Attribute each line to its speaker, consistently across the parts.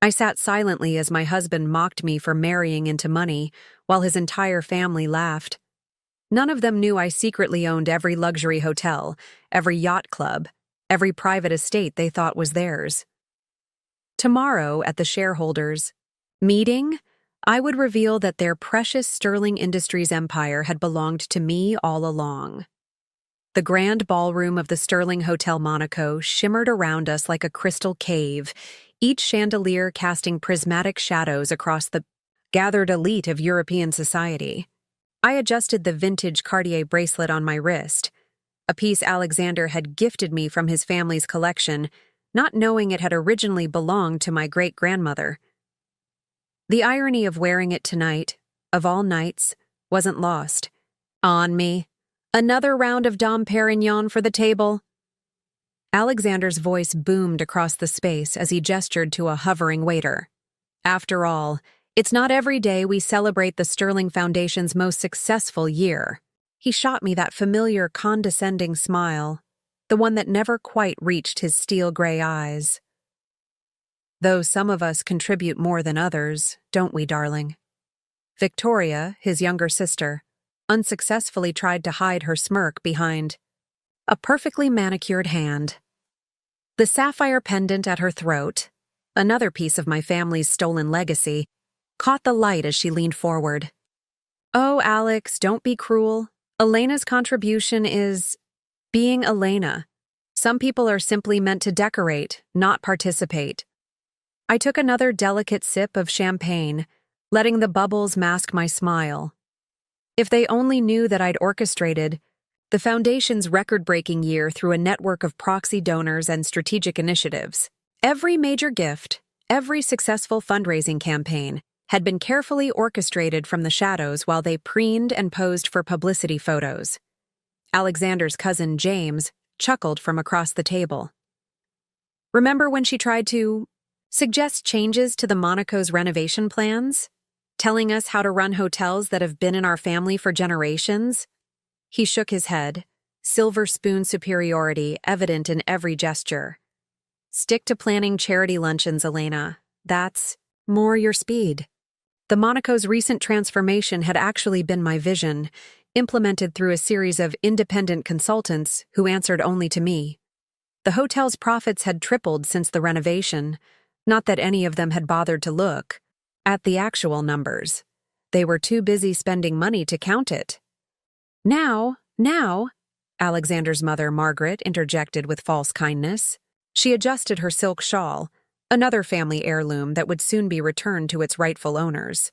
Speaker 1: I sat silently as my husband mocked me for marrying into money, while his entire family laughed. None of them knew I secretly owned every luxury hotel, every yacht club, every private estate they thought was theirs. Tomorrow, at the shareholders' meeting, I would reveal that their precious Sterling Industries empire had belonged to me all along. The grand ballroom of the Sterling Hotel Monaco shimmered around us like a crystal cave, each chandelier casting prismatic shadows across the gathered elite of European society. I adjusted the vintage Cartier bracelet on my wrist, a piece Alexander had gifted me from his family's collection, not knowing it had originally belonged to my great-grandmother. The irony of wearing it tonight, of all nights, wasn't lost on me. Another round of Dom Perignon for the table. Alexander's voice boomed across the space as he gestured to a hovering waiter. After all, it's not every day we celebrate the Sterling Foundation's most successful year. He shot me that familiar, condescending smile, the one that never quite reached his steel-gray eyes. Though some of us contribute more than others, don't we, darling? Victoria, his younger sister, unsuccessfully tried to hide her smirk behind a perfectly manicured hand. The sapphire pendant at her throat, another piece of my family's stolen legacy, caught the light as she leaned forward. "Oh, Alex, don't be cruel. Elena's contribution is being Elena. Some people are simply meant to decorate, not participate." I took another delicate sip of champagne, letting the bubbles mask my smile. If they only knew that I'd orchestrated the Foundation's record-breaking year through a network of proxy donors and strategic initiatives. Every major gift, every successful fundraising campaign, had been carefully orchestrated from the shadows while they preened and posed for publicity photos. Alexander's cousin, James, chuckled from across the table. "Remember when she tried to suggest changes to the Monaco's renovation plans? Telling us how to run hotels that have been in our family for generations?" He shook his head, silver spoon superiority evident in every gesture. "Stick to planning charity luncheons, Elena. That's more your speed." The Monaco's recent transformation had actually been my vision, implemented through a series of independent consultants who answered only to me. The hotel's profits had tripled since the renovation, not that any of them had bothered to look at the actual numbers. They were too busy spending money to count it. Now, Alexander's mother, Margaret, interjected with false kindness. She adjusted her silk shawl, another family heirloom that would soon be returned to its rightful owners.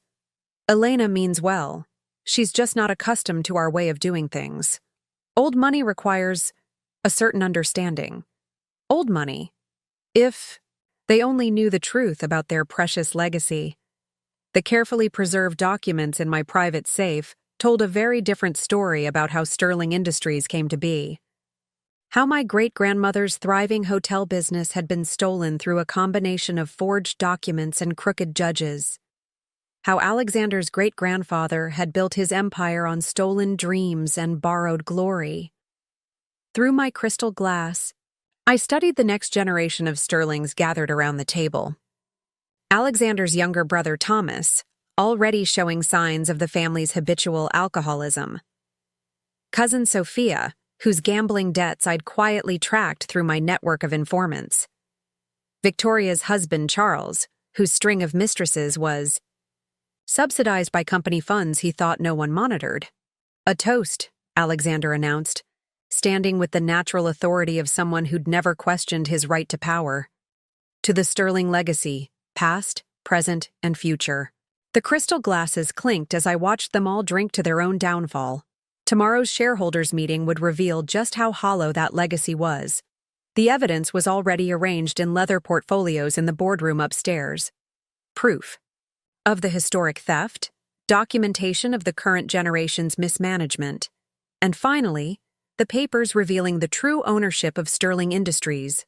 Speaker 1: "Elena means well. She's just not accustomed to our way of doing things. Old money requires a certain understanding. Old money. If they only knew the truth about their precious legacy." The carefully preserved documents in my private safe told a very different story about how Sterling Industries came to be. How my great-grandmother's thriving hotel business had been stolen through a combination of forged documents and crooked judges. How Alexander's great-grandfather had built his empire on stolen dreams and borrowed glory. Through my crystal glass, I studied the next generation of Sterlings gathered around the table. Alexander's younger brother Thomas, already showing signs of the family's habitual alcoholism. Cousin Sophia, whose gambling debts I'd quietly tracked through my network of informants. Victoria's husband Charles, whose string of mistresses was subsidized by company funds he thought no one monitored. "A toast," Alexander announced, standing with the natural authority of someone who'd never questioned his right to power. "To the Sterling legacy, past, present, and future." The crystal glasses clinked as I watched them all drink to their own downfall. Tomorrow's shareholders' meeting would reveal just how hollow that legacy was. The evidence was already arranged in leather portfolios in the boardroom upstairs. Proof of the historic theft, documentation of the current generation's mismanagement, and finally, the papers revealing the true ownership of Sterling Industries,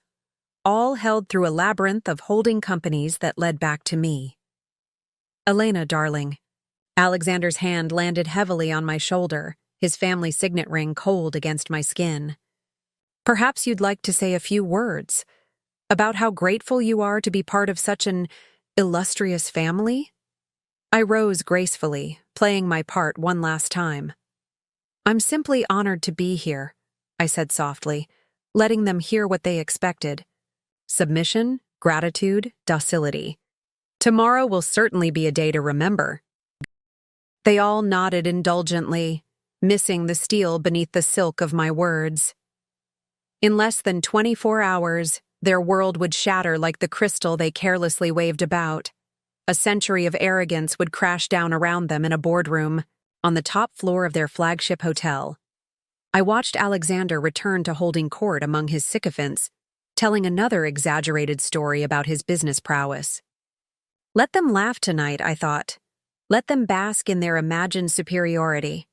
Speaker 1: all held through a labyrinth of holding companies that led back to me. "Elena, darling." Alexander's hand landed heavily on my shoulder, his family signet ring cold against my skin. "Perhaps you'd like to say a few words about how grateful you are to be part of such an Illustrious family? I rose gracefully, playing my part one last time. I'm simply honored to be here, I said softly, letting them hear what they expected. Submission, gratitude, docility. Tomorrow will certainly be a day to remember. They all nodded indulgently, missing the steel beneath the silk of my words. In less than 24 hours, their world would shatter like the crystal they carelessly waved about. A century of arrogance would crash down around them in a boardroom, on the top floor of their flagship hotel. I watched Alexander return to holding court among his sycophants, telling another exaggerated story about his business prowess. Let them laugh tonight, I thought. Let them bask in their imagined superiority.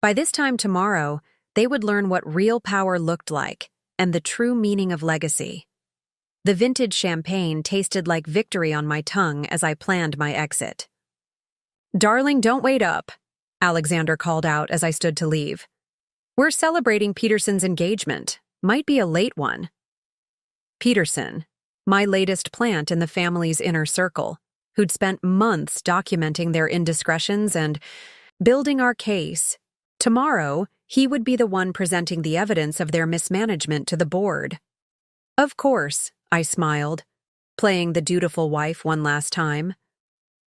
Speaker 1: By this time tomorrow, they would learn what real power looked like and the true meaning of legacy. The vintage champagne tasted like victory on my tongue as I planned my exit. "Darling, don't wait up," Alexander called out as I stood to leave. "We're celebrating Peterson's engagement. Might be a late one." Peterson, my latest plant in the family's inner circle, who'd spent months documenting their indiscretions and building our case. Tomorrow, he would be the one presenting the evidence of their mismanagement to the board. Of course, I smiled, playing the dutiful wife one last time.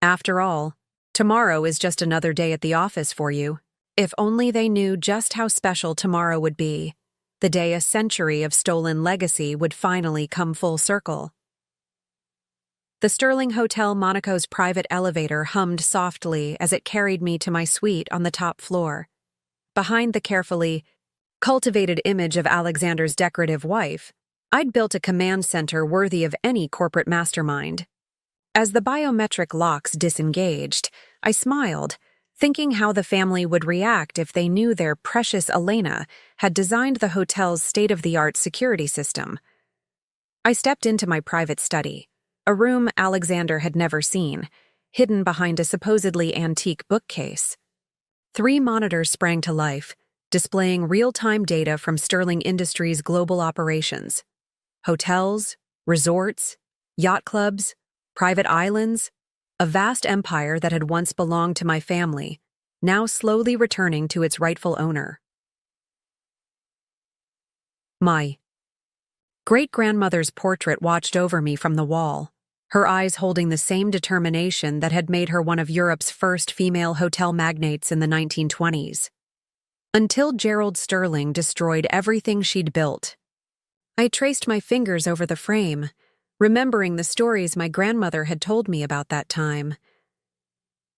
Speaker 1: After all, tomorrow is just another day at the office for you. If only they knew just how special tomorrow would be, the day a century of stolen legacy would finally come full circle. The Sterling Hotel Monaco's private elevator hummed softly as it carried me to my suite on the top floor. Behind the carefully cultivated image of Alexander's decorative wife, I'd built a command center worthy of any corporate mastermind. As the biometric locks disengaged, I smiled, thinking how the family would react if they knew their precious Elena had designed the hotel's state-of-the-art security system. I stepped into my private study, a room Alexander had never seen, hidden behind a supposedly antique bookcase. 3 monitors sprang to life, displaying real-time data from Sterling Industries' global operations. Hotels, resorts, yacht clubs, private islands, a vast empire that had once belonged to my family, now slowly returning to its rightful owner. My great-grandmother's portrait watched over me from the wall, her eyes holding the same determination that had made her one of Europe's first female hotel magnates in the 1920s. Until Gerald Sterling destroyed everything she'd built. I traced my fingers over the frame, remembering the stories my grandmother had told me about that time.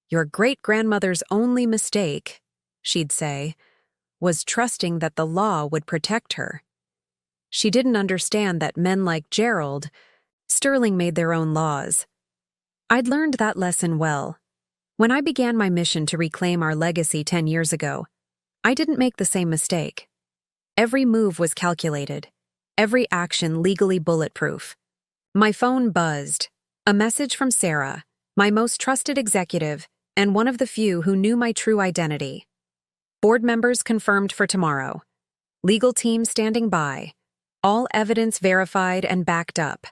Speaker 1: Your great-grandmother's only mistake, she'd say, was trusting that the law would protect her. She didn't understand that men like Gerald, Sterling made their own laws. I'd learned that lesson well. When I began my mission to reclaim our legacy 10 years ago, I didn't make the same mistake. Every move was calculated, every action legally bulletproof. My phone buzzed. A message from Sarah, my most trusted executive, and one of the few who knew my true identity. Board members confirmed for tomorrow. Legal team standing by. All evidence verified and backed up.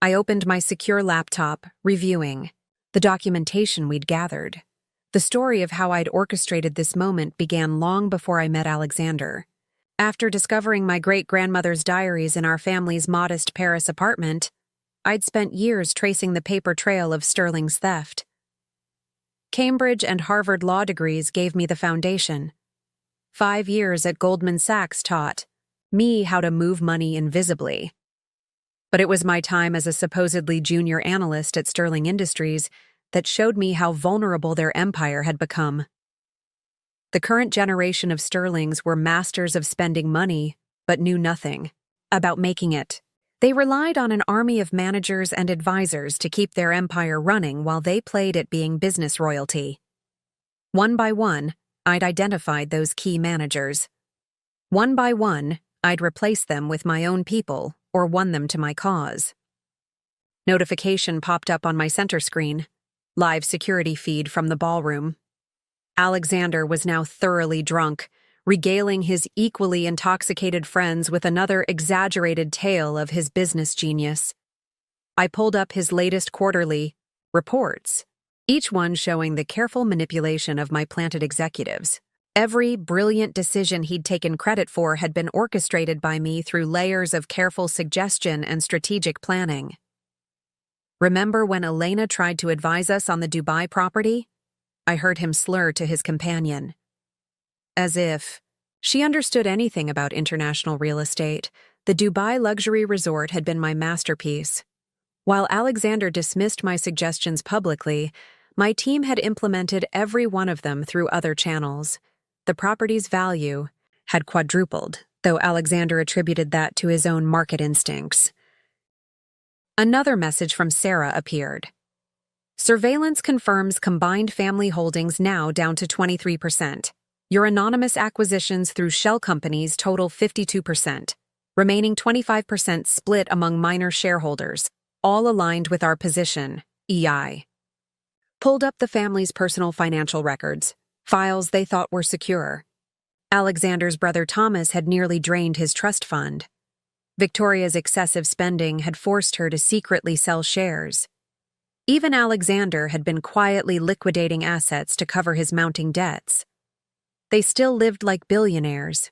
Speaker 1: I opened my secure laptop, reviewing the documentation we'd gathered. The story of how I'd orchestrated this moment began long before I met Alexander. After discovering my great-grandmother's diaries in our family's modest Paris apartment, I'd spent years tracing the paper trail of Sterling's theft. Cambridge and Harvard law degrees gave me the foundation. 5 years at Goldman Sachs taught me how to move money invisibly. But it was my time as a supposedly junior analyst at Sterling Industries that showed me how vulnerable their empire had become. The current generation of Sterlings were masters of spending money, but knew nothing about making it. They relied on an army of managers and advisors to keep their empire running while they played at being business royalty. One by one, I'd identified those key managers. One by one, I'd replaced them with my own people or won them to my cause. Notification popped up on my center screen. Live security feed from the ballroom. Alexander was now thoroughly drunk, regaling his equally intoxicated friends with another exaggerated tale of his business genius. I pulled up his latest quarterly, reports, each one showing the careful manipulation of my planted executives. Every brilliant decision he'd taken credit for had been orchestrated by me through layers of careful suggestion and strategic planning. Remember when Elena tried to advise us on the Dubai property? I heard him slur to his companion. As if she understood anything about international real estate, the Dubai luxury resort had been my masterpiece. While Alexander dismissed my suggestions publicly, my team had implemented every one of them through other channels. The property's value had quadrupled, though Alexander attributed that to his own market instincts. Another message from Sarah appeared. Surveillance confirms combined family holdings now down to 23%. Your anonymous acquisitions through shell companies total 52%. Remaining 25% split among minor shareholders, all aligned with our position, EI. Pulled up the family's personal financial records, files they thought were secure. Alexander's brother Thomas had nearly drained his trust fund. Victoria's excessive spending had forced her to secretly sell shares. Even Alexander had been quietly liquidating assets to cover his mounting debts. They still lived like billionaires,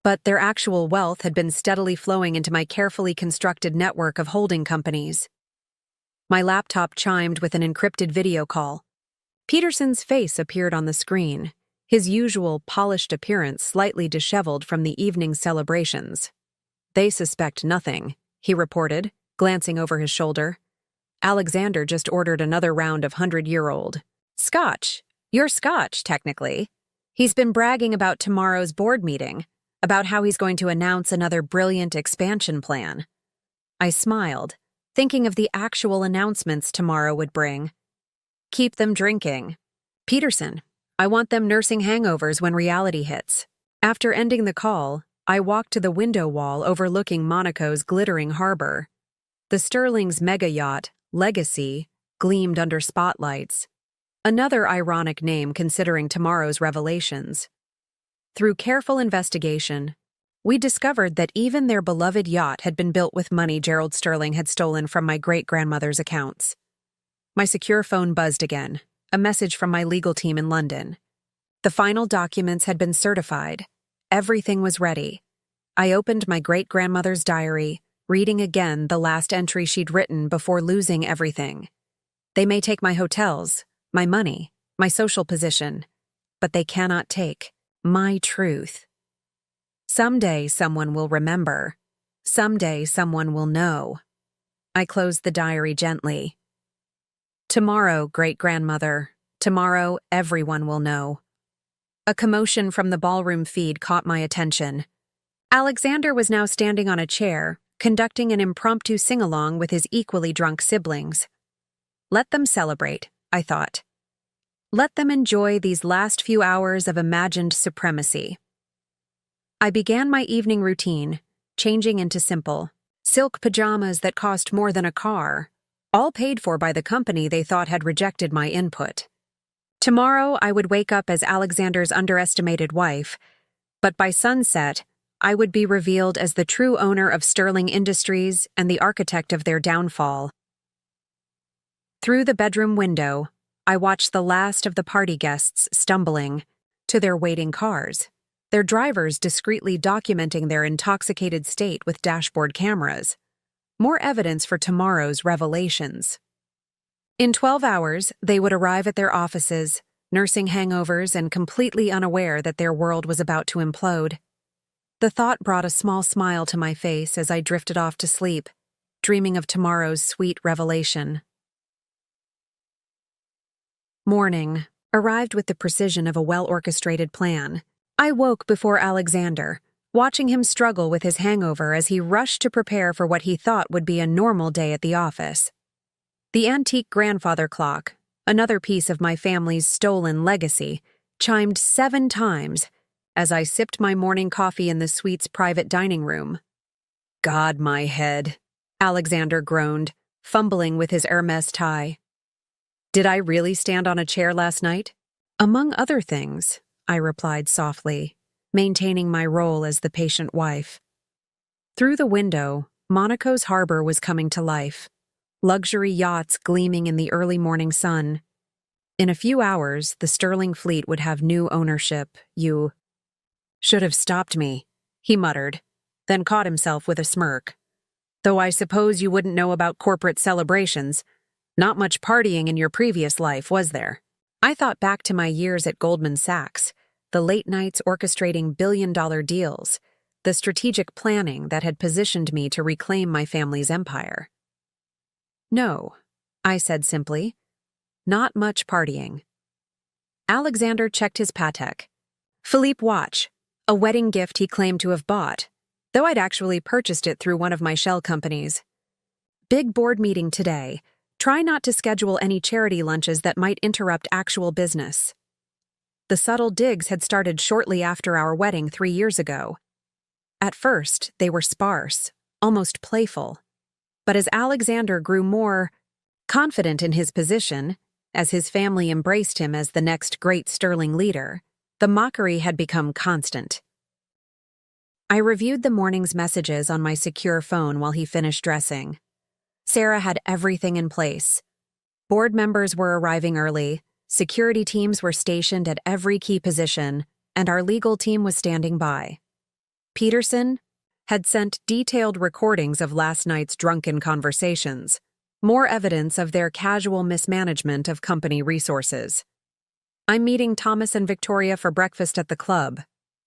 Speaker 1: but their actual wealth had been steadily flowing into my carefully constructed network of holding companies. My laptop chimed with an encrypted video call. Peterson's face appeared on the screen, his usual polished appearance slightly disheveled from the evening's celebrations. They suspect nothing, he reported, glancing over his shoulder. Alexander just ordered another round of 100-year-old Scotch. You're Scotch, technically. He's been bragging about tomorrow's board meeting, about how he's going to announce another brilliant expansion plan. I smiled, thinking of the actual announcements tomorrow would bring. Keep them drinking. Peterson, I want them nursing hangovers when reality hits. After ending the call, I walked to the window wall overlooking Monaco's glittering harbor. The Sterling's mega yacht, Legacy, gleamed under spotlights. Another ironic name considering tomorrow's revelations. Through careful investigation, we discovered that even their beloved yacht had been built with money Gerald Sterling had stolen from my great-grandmother's accounts. My secure phone buzzed again, a message from my legal team in London. The final documents had been certified. Everything was ready. I opened my great-grandmother's diary, reading again the last entry she'd written before losing everything. They may take my hotels, my money, my social position, but they cannot take my truth. Someday someone will remember. Someday someone will know. I closed the diary gently. Tomorrow, great-grandmother, tomorrow everyone will know. A commotion from the ballroom feed caught my attention. Alexander was now standing on a chair, conducting an impromptu sing-along with his equally drunk siblings. Let them celebrate, I thought. Let them enjoy these last few hours of imagined supremacy. I began my evening routine, changing into simple, silk pajamas that cost more than a car, all paid for by the company they thought had rejected my input. Tomorrow I would wake up as Alexander's underestimated wife, but by sunset, I would be revealed as the true owner of Sterling Industries and the architect of their downfall. Through the bedroom window, I watched the last of the party guests stumbling to their waiting cars, their drivers discreetly documenting their intoxicated state with dashboard cameras. More evidence for tomorrow's revelations. In 12 hours, they would arrive at their offices, nursing hangovers and completely unaware that their world was about to implode. The thought brought a small smile to my face as I drifted off to sleep, dreaming of tomorrow's sweet revelation. Morning arrived with the precision of a well-orchestrated plan. I woke before Alexander, watching him struggle with his hangover as he rushed to prepare for what he thought would be a normal day at the office. The antique grandfather clock, another piece of my family's stolen legacy, chimed 7 times as I sipped my morning coffee in the suite's private dining room. God, my head, Alexander groaned, fumbling with his Hermes tie. Did I really stand on a chair last night? Among other things, I replied softly, maintaining my role as the patient wife. Through the window, Monaco's harbor was coming to life. luxury yachts gleaming in the early morning sun. In a few hours, the Sterling fleet would have new ownership. You should have stopped me, he muttered, then caught himself with a smirk. Though I suppose you wouldn't know about corporate celebrations. Not much partying in your previous life, was there? I thought back to my years at Goldman Sachs, the late nights orchestrating billion-dollar deals, the strategic planning that had positioned me to reclaim my family's empire. No, I said simply. Not much partying. Alexander checked his Patek Philippe watch, a wedding gift he claimed to have bought, though I'd actually purchased it through one of my shell companies. Big board meeting today. Try not to schedule any charity lunches that might interrupt actual business. The subtle digs had started shortly after our wedding 3 years ago. At first, they were sparse, almost playful. But as Alexander grew more confident in his position, as his family embraced him as the next great Sterling leader, the mockery had become constant. I reviewed the morning's messages on my secure phone while he finished dressing. Sarah had everything in place. Board members were arriving early, security teams were stationed at every key position, and our legal team was standing by. Peterson had sent detailed recordings of last night's drunken conversations, more evidence of their casual mismanagement of company resources. I'm meeting Thomas and Victoria for breakfast at the club,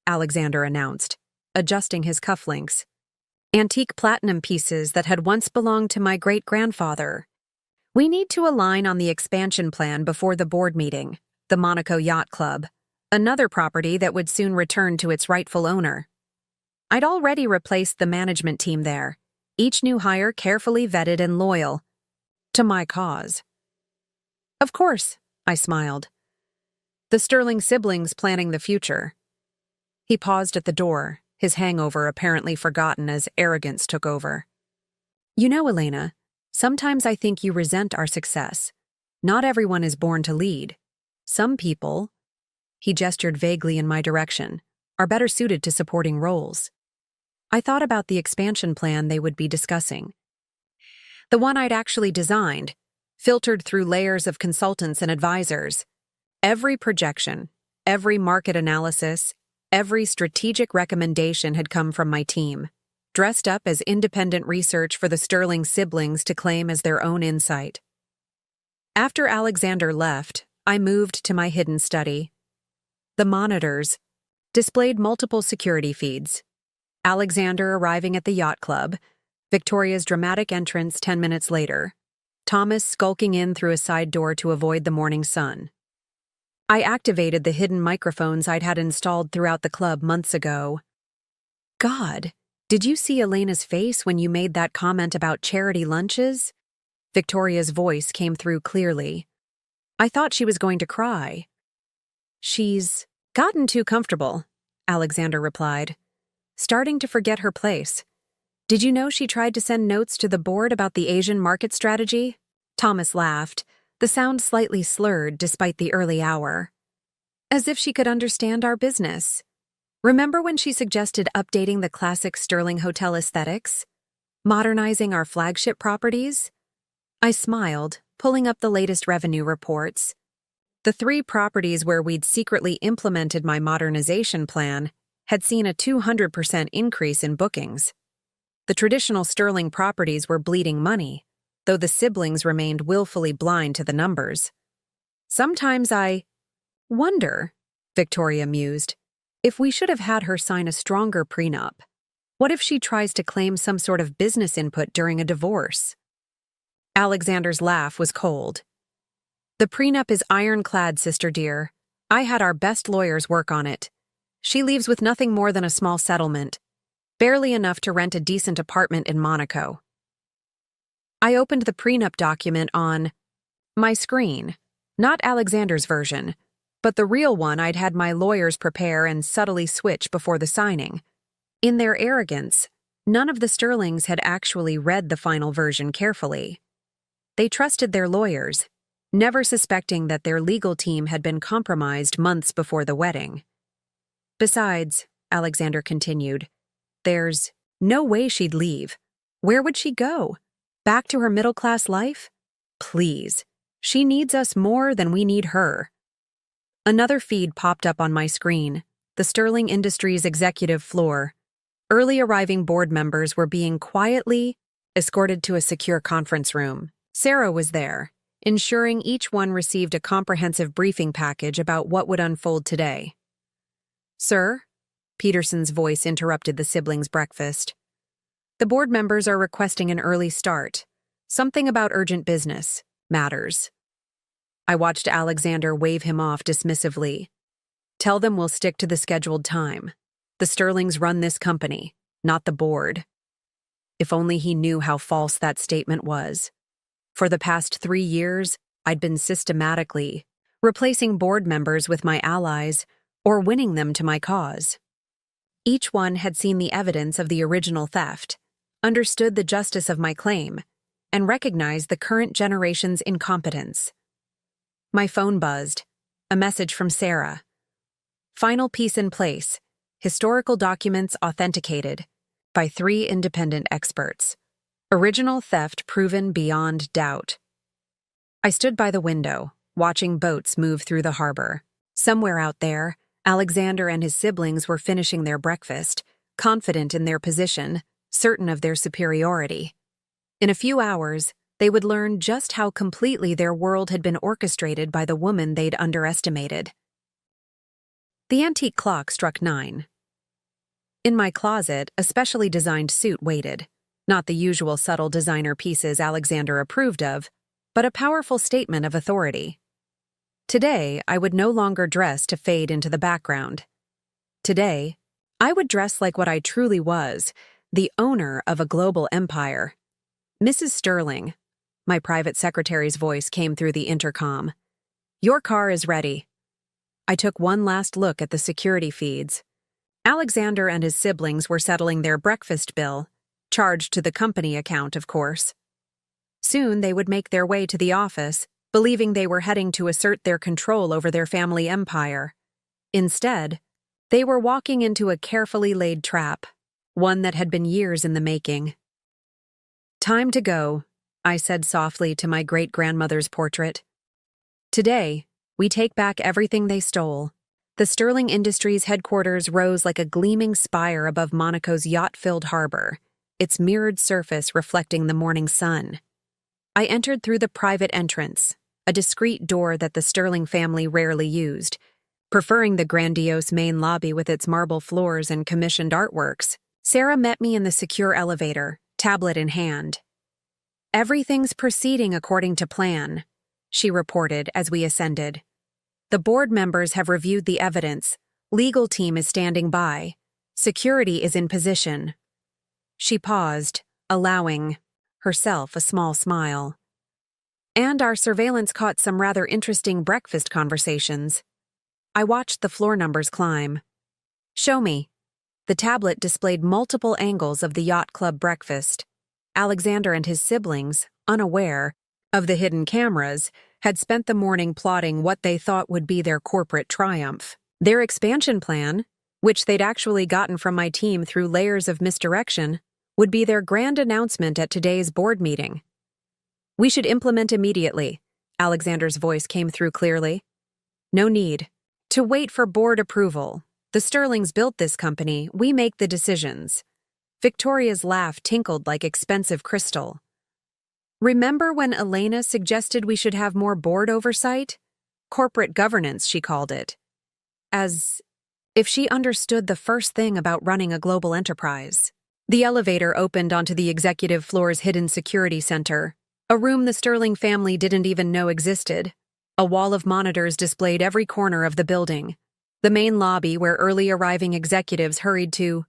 Speaker 1: Alexander announced, adjusting his cufflinks. Antique platinum pieces that had once belonged to my great-grandfather. We need to align on the expansion plan before the board meeting, the Monaco Yacht Club, another property that would soon return to its rightful owner. I'd already replaced the management team there, each new hire carefully vetted and loyal to my cause. Of course, I smiled. The Sterling siblings planning the future. He paused at the door, his hangover apparently forgotten as arrogance took over. You know, Elena, sometimes I think you resent our success. Not everyone is born to lead. Some people, he gestured vaguely in my direction, are better suited to supporting roles. I thought about the expansion plan they would be discussing. The one I'd actually designed, filtered through layers of consultants and advisors. Every projection, every market analysis, every strategic recommendation had come from my team, dressed up as independent research for the Sterling siblings to claim as their own insight. After Alexander left, I moved to my hidden study. The monitors displayed multiple security feeds. Alexander arriving at the yacht club, Victoria's dramatic entrance 10 minutes later, Thomas skulking in through a side door to avoid the morning sun. I activated the hidden microphones I'd had installed throughout the club months ago. God, did you see Elena's face when you made that comment about charity lunches? Victoria's voice came through clearly. I thought she was going to cry. She's gotten too comfortable, Alexander replied, starting to forget her place. Did you know she tried to send notes to the board about the Asian market strategy? Thomas laughed, the sound slightly slurred despite the early hour. As if she could understand our business. Remember when she suggested updating the classic Sterling Hotel aesthetics? Modernizing our flagship properties? I smiled, pulling up the latest revenue reports. The 3 properties where we'd secretly implemented my modernization plan had seen a 200% increase in bookings. The traditional Sterling properties were bleeding money, though the siblings remained willfully blind to the numbers. Sometimes I wonder, Victoria mused, if we should have had her sign a stronger prenup. What if she tries to claim some sort of business input during a divorce? Alexander's laugh was cold. The prenup is ironclad, sister dear. I had our best lawyers work on it. She leaves with nothing more than a small settlement, barely enough to rent a decent apartment in Monaco. I opened the prenup document on my screen, not Alexander's version, but the real one I'd had my lawyers prepare and subtly switch before the signing. In their arrogance, none of the Sterlings had actually read the final version carefully. They trusted their lawyers, never suspecting that their legal team had been compromised months before the wedding. Besides, Alexander continued, there's no way she'd leave. Where would she go? Back to her middle-class life? Please. She needs us more than we need her. Another feed popped up on my screen, the Sterling Industries executive floor. Early arriving board members were being quietly escorted to a secure conference room. Sarah was there, ensuring each one received a comprehensive briefing package about what would unfold today. "Sir?" Peterson's voice interrupted the siblings' breakfast. "The board members are requesting an early start. Something about urgent business matters." I watched Alexander wave him off dismissively. "Tell them we'll stick to the scheduled time. The Sterlings run this company, not the board." If only he knew how false that statement was. For the past 3 years, I'd been systematically replacing board members with my allies or winning them to my cause. Each one had seen the evidence of the original theft, understood the justice of my claim, and recognized the current generation's incompetence. My phone buzzed. A message from Sarah. "Final piece in place. Historical documents authenticated by 3 independent experts. Original theft proven beyond doubt." I stood by the window, watching boats move through the harbor. Somewhere out there, Alexander and his siblings were finishing their breakfast, confident in their position, certain of their superiority. In a few hours, they would learn just how completely their world had been orchestrated by the woman they'd underestimated. The antique clock struck 9. In my closet, a specially designed suit waited. Not the usual subtle designer pieces Alexander approved of, but a powerful statement of authority. Today, I would no longer dress to fade into the background. Today, I would dress like what I truly was, the owner of a global empire. "Mrs. Sterling," my private secretary's voice came through the intercom. "Your car is ready." I took one last look at the security feeds. Alexander and his siblings were settling their breakfast bill, charged to the company account, of course. Soon they would make their way to the office, believing they were heading to assert their control over their family empire. Instead, they were walking into a carefully laid trap, one that had been years in the making. "Time to go," I said softly to my great-grandmother's portrait. "Today, we take back everything they stole." The Sterling Industries headquarters rose like a gleaming spire above Monaco's yacht-filled harbor, its mirrored surface reflecting the morning sun. I entered through the private entrance, a discreet door that the Sterling family rarely used, preferring the grandiose main lobby with its marble floors and commissioned artworks. Sarah met me in the secure elevator, tablet in hand. "Everything's proceeding according to plan," she reported as we ascended. "The board members have reviewed the evidence. Legal team is standing by. Security is in position." She paused, allowing herself a small smile. "And our surveillance caught some rather interesting breakfast conversations." I watched the floor numbers climb. "Show me." The tablet displayed multiple angles of the yacht club breakfast. Alexander and his siblings, unaware of the hidden cameras, had spent the morning plotting what they thought would be their corporate triumph. Their expansion plan, which they'd actually gotten from my team through layers of misdirection, would be their grand announcement at today's board meeting. "We should implement immediately," Alexander's voice came through clearly. "No need to wait for board approval. The Sterlings built this company, we make the decisions." Victoria's laugh tinkled like expensive crystal. "Remember when Elena suggested we should have more board oversight? Corporate governance, she called it. As if she understood the first thing about running a global enterprise." The elevator opened onto the executive floor's hidden security center, a room the Sterling family didn't even know existed. A wall of monitors displayed every corner of the building. The main lobby where early arriving executives hurried to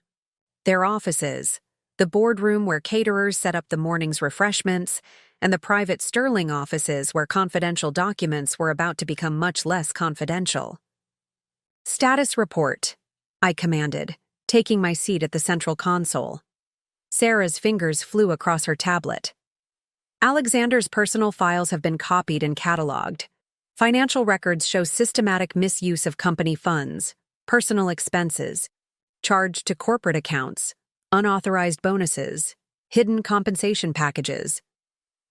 Speaker 1: their offices, the boardroom where caterers set up the morning's refreshments, and the private Sterling offices where confidential documents were about to become much less confidential. "Status report," I commanded, taking my seat at the central console. Sarah's fingers flew across her tablet. "Alexander's personal files have been copied and cataloged. Financial records show systematic misuse of company funds, personal expenses, charged to corporate accounts, unauthorized bonuses, hidden compensation packages.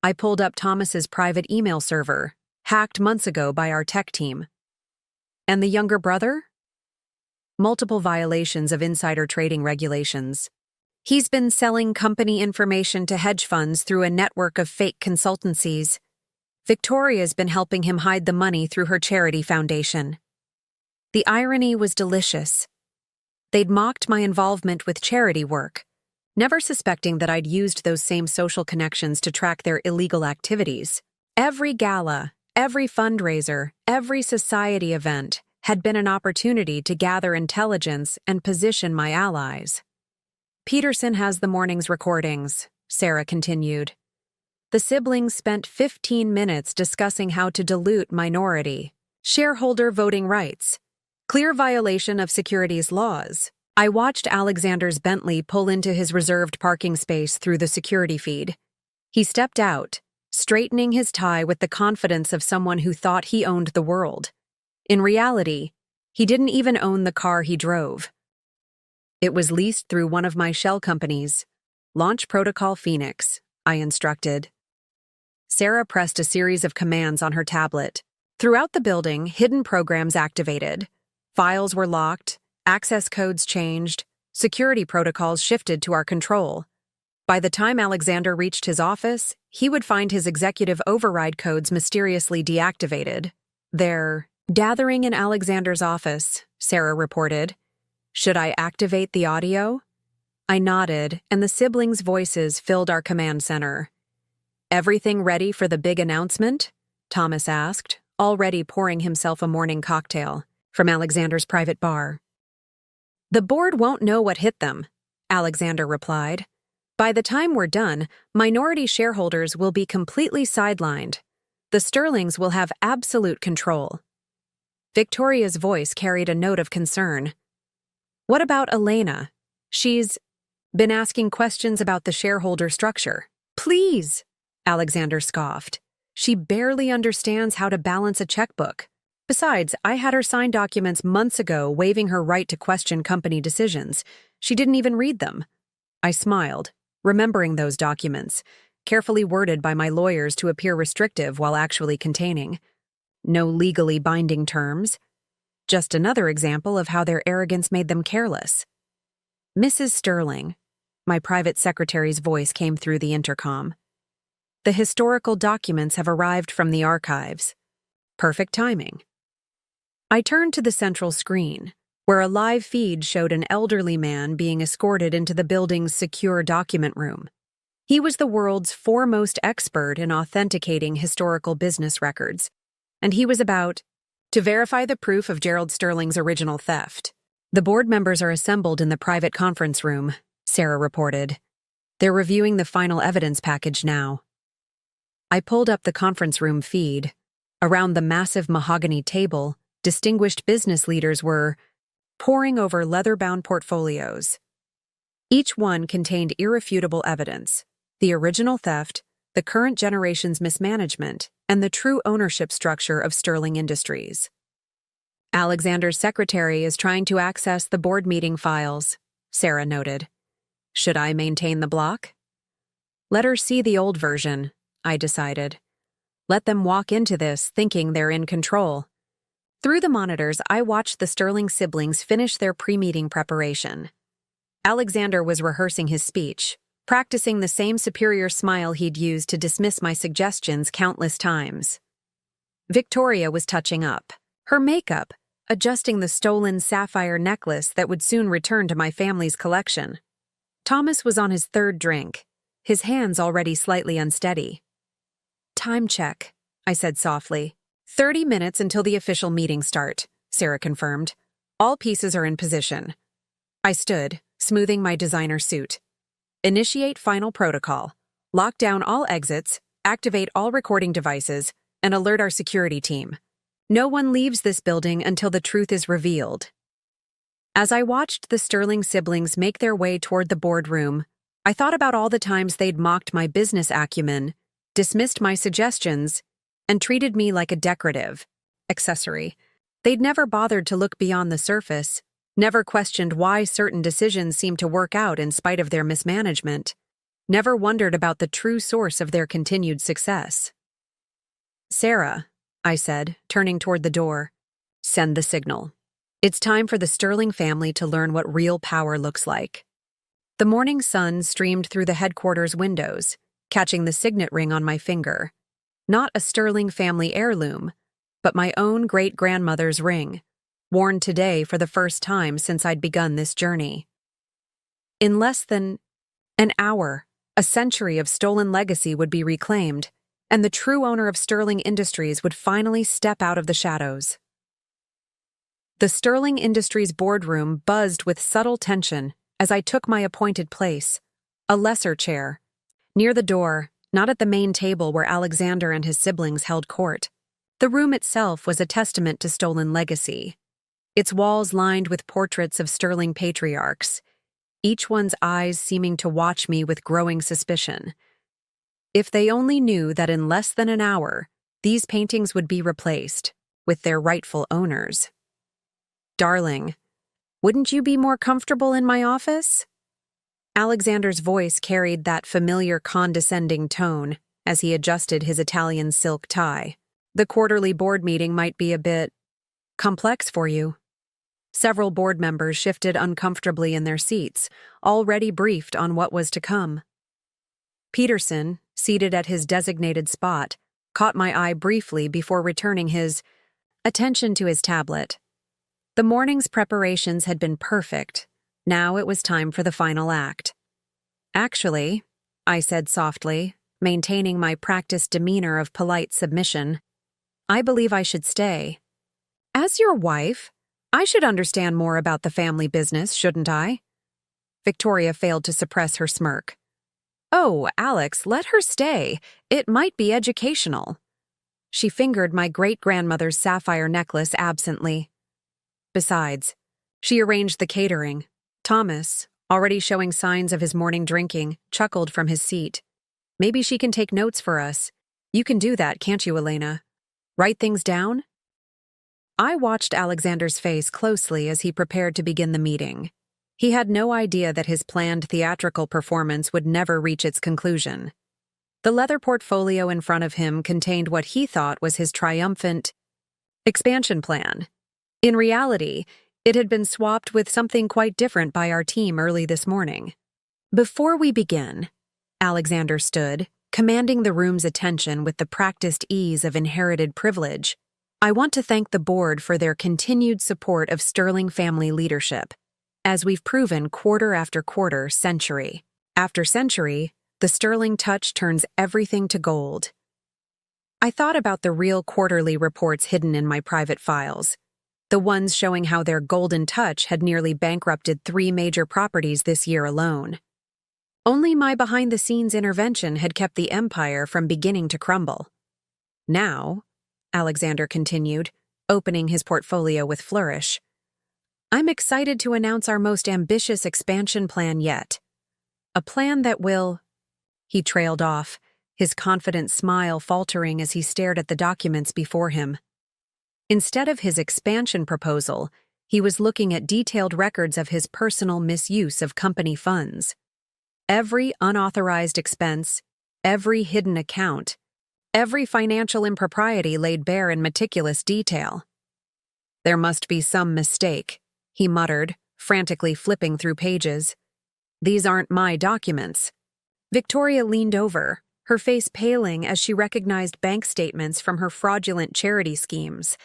Speaker 1: I pulled up Thomas's private email server, hacked months ago by our tech team. And the younger brother? Multiple violations of insider trading regulations. He's been selling company information to hedge funds through a network of fake consultancies. Victoria's been helping him hide the money through her charity foundation. The irony was delicious. They'd mocked my involvement with charity work, never suspecting that I'd used those same social connections to track their illegal activities. Every gala, every fundraiser, every society event had been an opportunity to gather intelligence and position my allies. Peterson has the morning's recordings, Sarah continued. The siblings spent 15 minutes discussing how to dilute minority, shareholder voting rights, clear violation of securities laws. I watched Alexander's Bentley pull into his reserved parking space through the security feed. He stepped out, straightening his tie with the confidence of someone who thought he owned the world. In reality, he didn't even own the car he drove. It was leased through one of my shell companies. Launch Protocol Phoenix, I instructed. Sarah pressed a series of commands on her tablet. Throughout the building, hidden programs activated. Files were locked, access codes changed, security protocols shifted to our control. By the time Alexander reached his office, he would find his executive override codes mysteriously deactivated. They're gathering in Alexander's office, Sarah reported. Should I activate the audio? I nodded, and the siblings' voices filled our command center. Everything ready for the big announcement? Thomas asked, already pouring himself a morning cocktail from Alexander's private bar. The board won't know what hit them, Alexander replied. By the time we're done, minority shareholders will be completely sidelined. The Sterlings will have absolute control. Victoria's voice carried a note of concern. What about Elena? She's been asking questions about the shareholder structure. Please, Alexander scoffed. She barely understands how to balance a checkbook. Besides, I had her sign documents months ago waiving her right to question company decisions. She didn't even read them. I smiled, remembering those documents, carefully worded by my lawyers to appear restrictive while actually containing. No legally binding terms. Just another example of how their arrogance made them careless. Mrs. Sterling, my private secretary's voice came through the intercom. The historical documents have arrived from the archives. Perfect timing. I turned to the central screen, where a live feed showed an elderly man being escorted into the building's secure document room. He was the world's foremost expert in authenticating historical business records, and he was about to verify the proof of Gerald Sterling's original theft. The board members are assembled in the private conference room, Sarah reported. They're reviewing the final evidence package now. I pulled up the conference room feed. Around the massive mahogany table, distinguished business leaders were poring over leather-bound portfolios. Each one contained irrefutable evidence: the original theft, the current generation's mismanagement, and the true ownership structure of Sterling Industries. Alexander's secretary is trying to access the board meeting files, Sarah noted. Should I maintain the block? Let her see the old version, I decided. Let them walk into this thinking they're in control. Through the monitors, I watched the Sterling siblings finish their pre-meeting preparation. Alexander was rehearsing his speech, practicing the same superior smile he'd used to dismiss my suggestions countless times. Victoria was touching up, her makeup, adjusting the stolen sapphire necklace that would soon return to my family's collection. Thomas was on his third drink, his hands already slightly unsteady. Time check, I said softly. 30 minutes until the official meeting start, Sarah confirmed. All pieces are in position. I stood, smoothing my designer suit. Initiate final protocol. Lock down all exits, activate all recording devices, and alert our security team. No one leaves this building until the truth is revealed. As I watched the Sterling siblings make their way toward the boardroom, I thought about all the times they'd mocked my business acumen, dismissed my suggestions, and treated me like a decorative accessory. They'd never bothered to look beyond the surface, never questioned why certain decisions seemed to work out in spite of their mismanagement. never wondered about the true source of their continued success. "Sarah," I said, turning toward the door, "send the signal. It's time for the Sterling family to learn what real power looks like." The morning sun streamed through the headquarters windows, catching the signet ring on my finger. Not a Sterling family heirloom, but my own great-grandmother's ring, worn today for the first time since I'd begun this journey. In less than an hour, a century of stolen legacy would be reclaimed, and the true owner of Sterling Industries would finally step out of the shadows. The Sterling Industries boardroom buzzed with subtle tension as I took my appointed place, a lesser chair, near the door, not at the main table where Alexander and his siblings held court. The room itself was a testament to stolen legacy, its walls lined with portraits of Sterling patriarchs, each one's eyes seeming to watch me with growing suspicion. If they only knew that in less than an hour, these paintings would be replaced with their rightful owners. "Darling, wouldn't you be more comfortable in my office?" Alexander's voice carried that familiar condescending tone as he adjusted his Italian silk tie. "The quarterly board meeting might be a bit complex for you." Several board members shifted uncomfortably in their seats, already briefed on what was to come. Peterson, seated at his designated spot, caught my eye briefly before returning his attention to his tablet. The morning's preparations had been perfect. Now it was time for the final act. "Actually," I said softly, maintaining my practiced demeanor of polite submission, "I believe I should stay. As your wife, I should understand more about the family business, shouldn't I?" Victoria failed to suppress her smirk. "Oh, Alex, let her stay. It might be educational." She fingered my great-grandmother's sapphire necklace absently. Besides, she arranged the catering. Thomas, already showing signs of his morning drinking, chuckled from his seat. "Maybe she can take notes for us. You can do that, can't you, Elena? Write things down?" I watched Alexander's face closely as he prepared to begin the meeting. He had no idea that his planned theatrical performance would never reach its conclusion. The leather portfolio in front of him contained what he thought was his triumphant expansion plan. In reality, it had been swapped with something quite different by our team early this morning. "Before we begin," Alexander stood, commanding the room's attention with the practiced ease of inherited privilege, "I want to thank the board for their continued support of Sterling family leadership. As we've proven quarter after quarter, century after century, the Sterling touch turns everything to gold." I thought about the real quarterly reports hidden in my private files, the ones showing how their golden touch had nearly bankrupted 3 major properties this year alone. Only my behind-the-scenes intervention had kept the empire from beginning to crumble. "Now," Alexander continued, opening his portfolio with flourish, "I'm excited to announce our most ambitious expansion plan yet. A plan that will—" He trailed off, his confident smile faltering as he stared at the documents before him. Instead of his expansion proposal, he was looking at detailed records of his personal misuse of company funds. Every unauthorized expense, every hidden account, every financial impropriety laid bare in meticulous detail. "There must be some mistake," he muttered, frantically flipping through pages. "These aren't my documents." Victoria leaned over, her face paling as she recognized bank statements from her fraudulent charity schemes.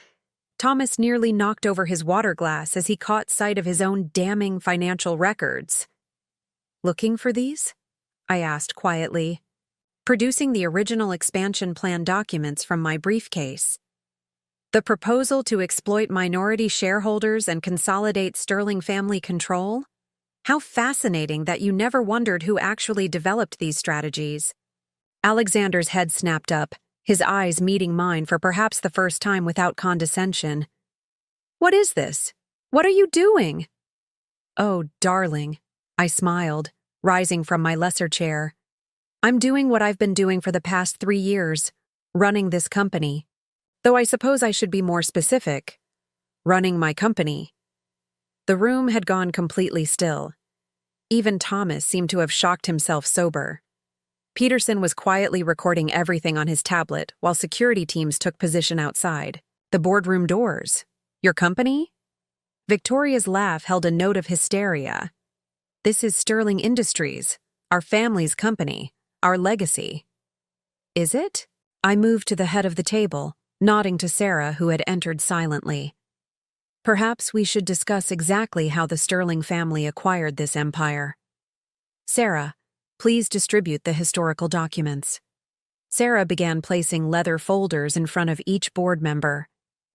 Speaker 1: Thomas nearly knocked over his water glass as he caught sight of his own damning financial records. "Looking for these?" I asked quietly, producing the original expansion plan documents from my briefcase. "The proposal to exploit minority shareholders and consolidate Sterling family control? How fascinating that you never wondered who actually developed these strategies." Alexander's head snapped up, his eyes meeting mine for perhaps the first time without condescension. "What is this? What are you doing?" "Oh, darling," I smiled, rising from my lesser chair. "I'm doing what I've been doing for the past 3 years, running this company. Though I suppose I should be more specific. Running my company." The room had gone completely still. Even Thomas seemed to have shocked himself sober. Peterson was quietly recording everything on his tablet while security teams took position outside. The boardroom doors. Your company? Victoria's laugh held a note of hysteria. This is Sterling Industries, our family's company, our legacy. Is it? I moved to the head of the table, nodding to Sarah, who had entered silently. Perhaps we should discuss exactly how the Sterling family acquired this empire. Sarah, please distribute the historical documents. Sarah began placing leather folders in front of each board member.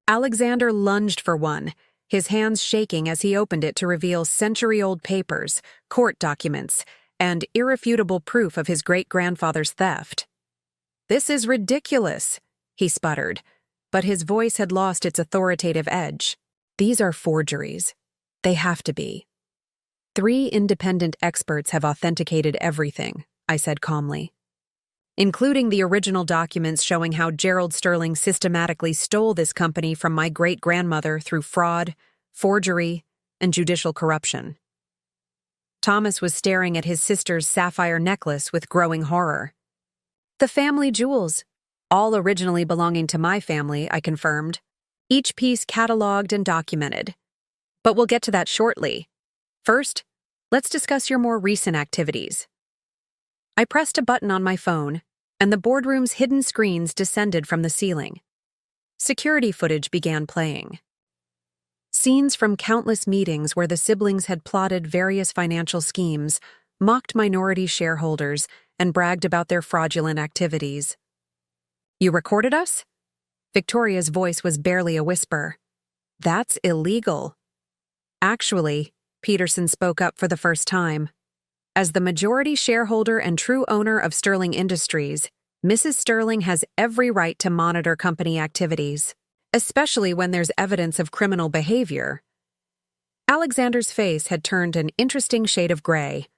Speaker 1: Alexander lunged for one, his hands shaking as he opened it to reveal century-old papers, court documents, and irrefutable proof of his great-grandfather's theft. "This is ridiculous," he sputtered, but his voice had lost its authoritative edge. "These are forgeries. They have to be." 3 independent experts have authenticated everything, I said calmly, including the original documents showing how Gerald Sterling systematically stole this company from my great-grandmother through fraud, forgery, and judicial corruption. Thomas was staring at his sister's sapphire necklace with growing horror. "The family jewels, all originally belonging to my family," I confirmed, each piece catalogued and documented. But we'll get to that shortly. First, let's discuss your more recent activities. I pressed a button on my phone, and the boardroom's hidden screens descended from the ceiling. Security footage began playing. Scenes from countless meetings where the siblings had plotted various financial schemes, mocked minority shareholders, and bragged about their fraudulent activities. "You recorded us?" Victoria's voice was barely a whisper. "That's illegal." "Actually," Peterson spoke up for the first time, "as the majority shareholder and true owner of Sterling Industries, Mrs. Sterling has every right to monitor company activities, especially when there's evidence of criminal behavior." Alexander's face had turned an interesting shade of gray.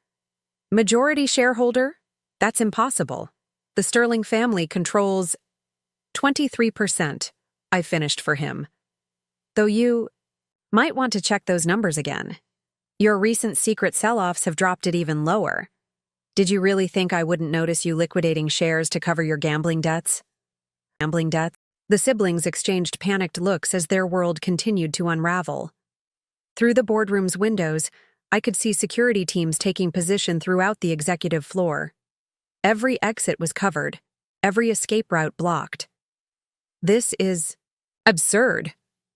Speaker 1: "Majority shareholder? That's impossible. The Sterling family controls 23%, I finished for him. Though you might want to check those numbers again. Your recent secret sell-offs have dropped it even lower. Did you really think I wouldn't notice you liquidating shares to cover your gambling debts?" Gambling debts? The siblings exchanged panicked looks as their world continued to unravel. Through the boardroom's windows, I could see security teams taking position throughout the executive floor. Every exit was covered, every escape route blocked. "This is absurd."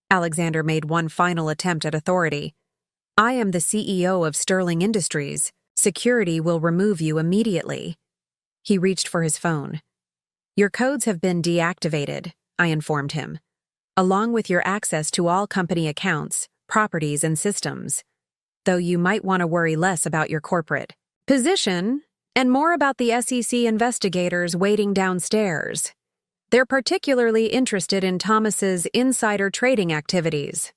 Speaker 1: Alexander made one final attempt at authority. "I am the CEO of Sterling Industries. Security will remove you immediately." He reached for his phone. "Your codes have been deactivated," I informed him, "along with your access to all company accounts, properties, and systems. Though you might want to worry less about your corporate position and more about the SEC investigators waiting downstairs. They're particularly interested in Thomas's insider trading activities."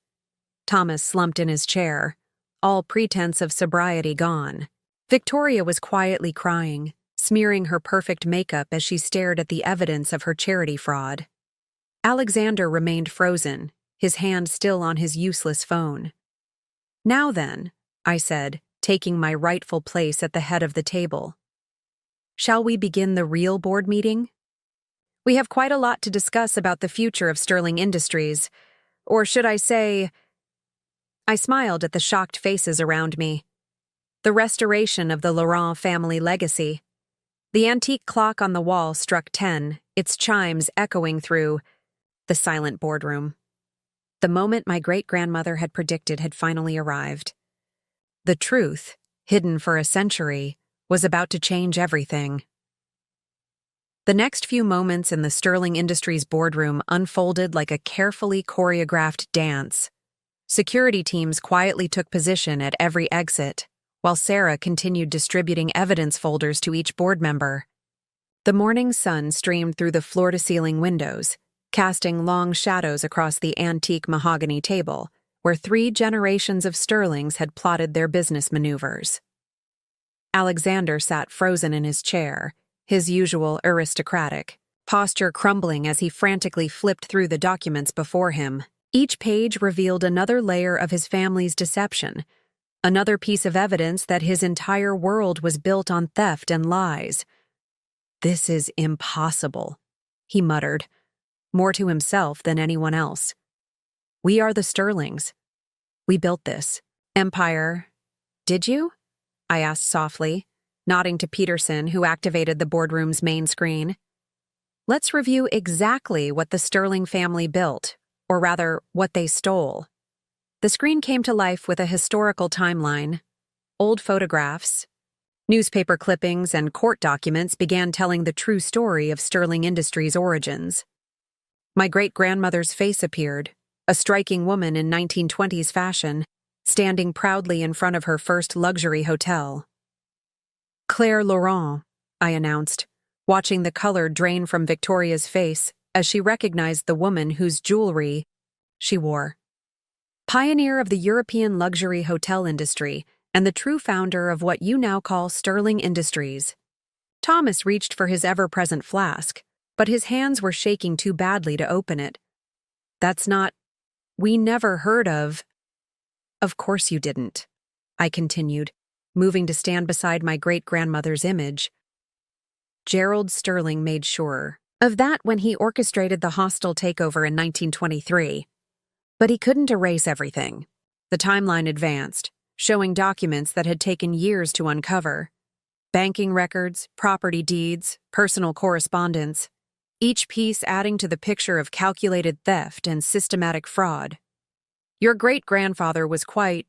Speaker 1: Thomas slumped in his chair, all pretense of sobriety gone. Victoria was quietly crying, smearing her perfect makeup as she stared at the evidence of her charity fraud. Alexander remained frozen, his hand still on his useless phone. "Now then," I said, taking my rightful place at the head of the table. "Shall we begin the real board meeting? We have quite a lot to discuss about the future of Sterling Industries, or should I say—" I smiled at the shocked faces around me. "The restoration of the Laurent family legacy." The antique clock on the wall struck 10, its chimes echoing through the silent boardroom. The moment my great-grandmother had predicted had finally arrived. The truth, hidden for a century, was about to change everything. The next few moments in the Sterling Industries boardroom unfolded like a carefully choreographed dance. Security teams quietly took position at every exit, while Sarah continued distributing evidence folders to each board member. The morning sun streamed through the floor-to-ceiling windows, casting long shadows across the antique mahogany table, where 3 generations of Sterlings had plotted their business maneuvers. Alexander sat frozen in his chair, his usual aristocratic posture crumbling as he frantically flipped through the documents before him. Each page revealed another layer of his family's deception, another piece of evidence that his entire world was built on theft and lies. "This is impossible," he muttered, more to himself than anyone else. "We are the Sterlings. We built this empire." "Did you?" I asked softly, nodding to Peterson, who activated the boardroom's main screen. "Let's review exactly what the Sterling family built, or rather, what they stole." The screen came to life with a historical timeline. Old photographs, newspaper clippings, and court documents began telling the true story of Sterling Industries' origins. My great-grandmother's face appeared, a striking woman in 1920s fashion, standing proudly in front of her first luxury hotel. "Claire Laurent," I announced, watching the color drain from Victoria's face as she recognized the woman whose jewelry she wore. Pioneer of the European luxury hotel industry and the true founder of what you now call Sterling Industries. Thomas reached for his ever-present flask, but his hands were shaking too badly to open it. "That's not... We never heard of..." "Of course you didn't," I continued, moving to stand beside my great-grandmother's image. "Gerald Sterling made sure of that when he orchestrated the hostile takeover in 1923. But he couldn't erase everything." The timeline advanced, showing documents that had taken years to uncover. Banking records, property deeds, personal correspondence, each piece adding to the picture of calculated theft and systematic fraud. "Your great-grandfather was quite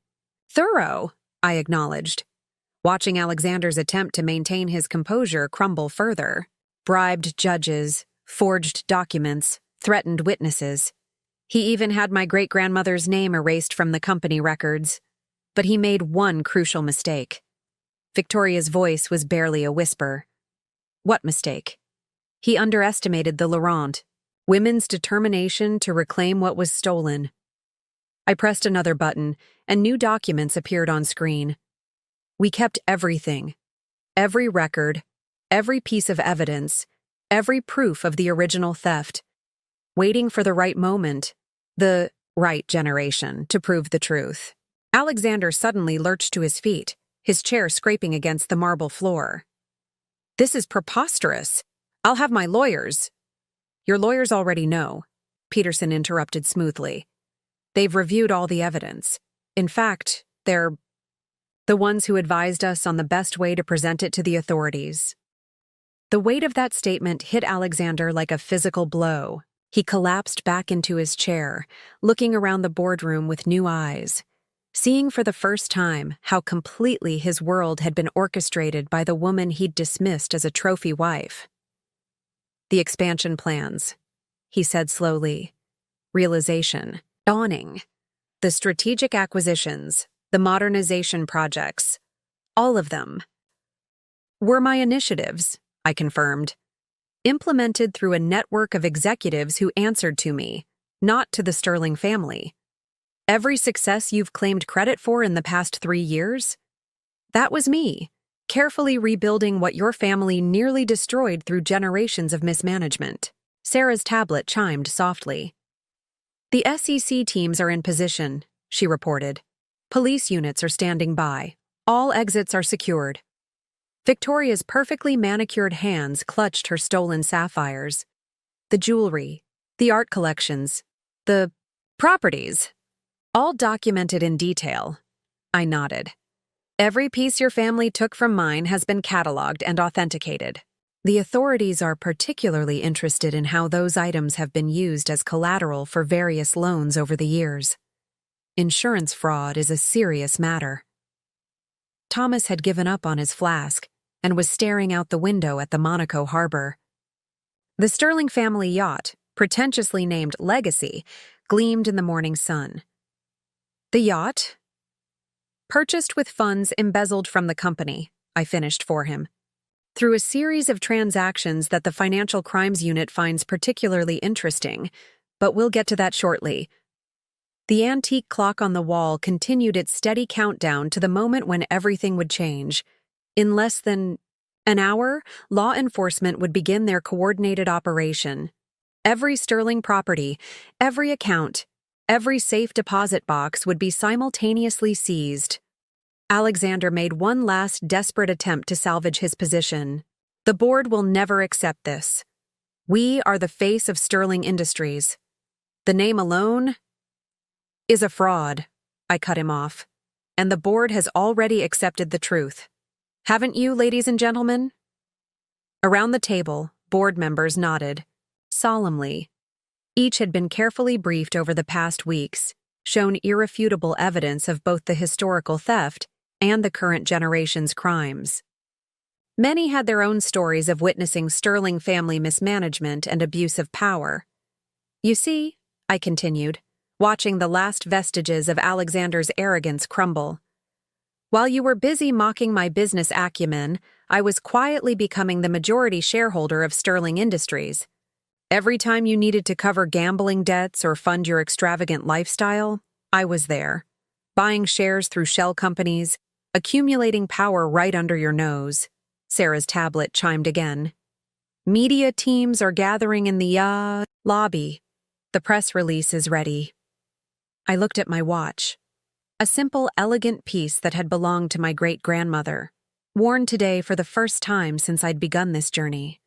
Speaker 1: thorough," I acknowledged, watching Alexander's attempt to maintain his composure crumble further. Bribed judges, forged documents, threatened witnesses. He even had my great-grandmother's name erased from the company records. But he made one crucial mistake. Victoria's voice was barely a whisper. "What mistake?" "He underestimated the Laurent, women's determination to reclaim what was stolen." I pressed another button, and new documents appeared on screen. "We kept everything. Every record, every piece of evidence, every proof of the original theft, waiting for the right moment, the right generation, to prove the truth." Alexander suddenly lurched to his feet, his chair scraping against the marble floor. "This is preposterous. I'll have my lawyers." "Your lawyers already know," Peterson interrupted smoothly. "They've reviewed all the evidence. In fact, they're the ones who advised us on the best way to present it to the authorities." The weight of that statement hit Alexander like a physical blow. He collapsed back into his chair, looking around the boardroom with new eyes, seeing for the first time how completely his world had been orchestrated by the woman he'd dismissed as a trophy wife. "The expansion plans," he said slowly. "Realization. Dawning. The strategic acquisitions, the modernization projects, all of them were my initiatives," I confirmed. "Implemented through a network of executives who answered to me, not to the Sterling family. Every success you've claimed credit for in the past 3 years? That was me, carefully rebuilding what your family nearly destroyed through generations of mismanagement." Sarah's tablet chimed softly. "The SEC teams are in position," she reported. "Police units are standing by. All exits are secured." Victoria's perfectly manicured hands clutched her stolen sapphires. "The jewelry, the art collections, the properties, all documented in detail." I nodded. "Every piece your family took from mine has been cataloged and authenticated. The authorities are particularly interested in how those items have been used as collateral for various loans over the years. Insurance fraud is a serious matter." Thomas had given up on his flask and was staring out the window at the Monaco harbor. The Sterling family yacht, pretentiously named Legacy, gleamed in the morning sun. "The yacht? Purchased with funds embezzled from the company," I finished for him. "Through a series of transactions that the Financial Crimes Unit finds particularly interesting, but we'll get to that shortly." The antique clock on the wall continued its steady countdown to the moment when everything would change. In less than an hour, law enforcement would begin their coordinated operation. Every Sterling property, every account, every safe deposit box would be simultaneously seized. Alexander made one last desperate attempt to salvage his position. The board will never accept this. We are the face of Sterling Industries. The name alone is a fraud. I cut him off. And the board has already accepted the truth. Haven't you, ladies and gentlemen? Around the table, board members nodded, solemnly. Each had been carefully briefed over the past weeks, shown irrefutable evidence of both the historical theft and the current generation's crimes. Many had their own stories of witnessing Sterling family mismanagement and abuse of power. You see, I continued, watching the last vestiges of Alexander's arrogance crumble. While you were busy mocking my business acumen, I was quietly becoming the majority shareholder of Sterling Industries. Every time you needed to cover gambling debts or fund your extravagant lifestyle, I was there, buying shares through shell companies, accumulating power right under your nose. Sarah's tablet chimed again. Media teams are gathering in the lobby. The press release is ready. I looked at my watch. A simple, elegant piece that had belonged to my great-grandmother, worn today for the first time since I'd begun this journey.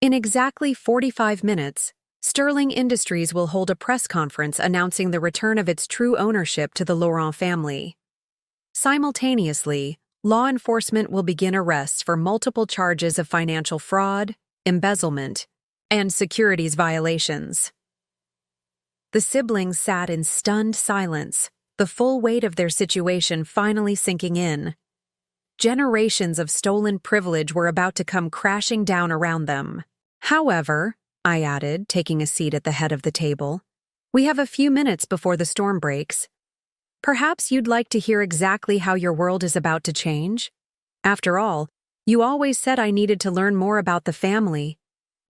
Speaker 1: In exactly 45 minutes, Sterling Industries will hold a press conference announcing the return of its true ownership to the Laurent family. Simultaneously, law enforcement will begin arrests for multiple charges of financial fraud, embezzlement, and securities violations. The siblings sat in stunned silence, the full weight of their situation finally sinking in. Generations of stolen privilege were about to come crashing down around them. However, I added, taking a seat at the head of the table, we have a few minutes before the storm breaks. Perhaps you'd like to hear exactly how your world is about to change? After all, you always said I needed to learn more about the family.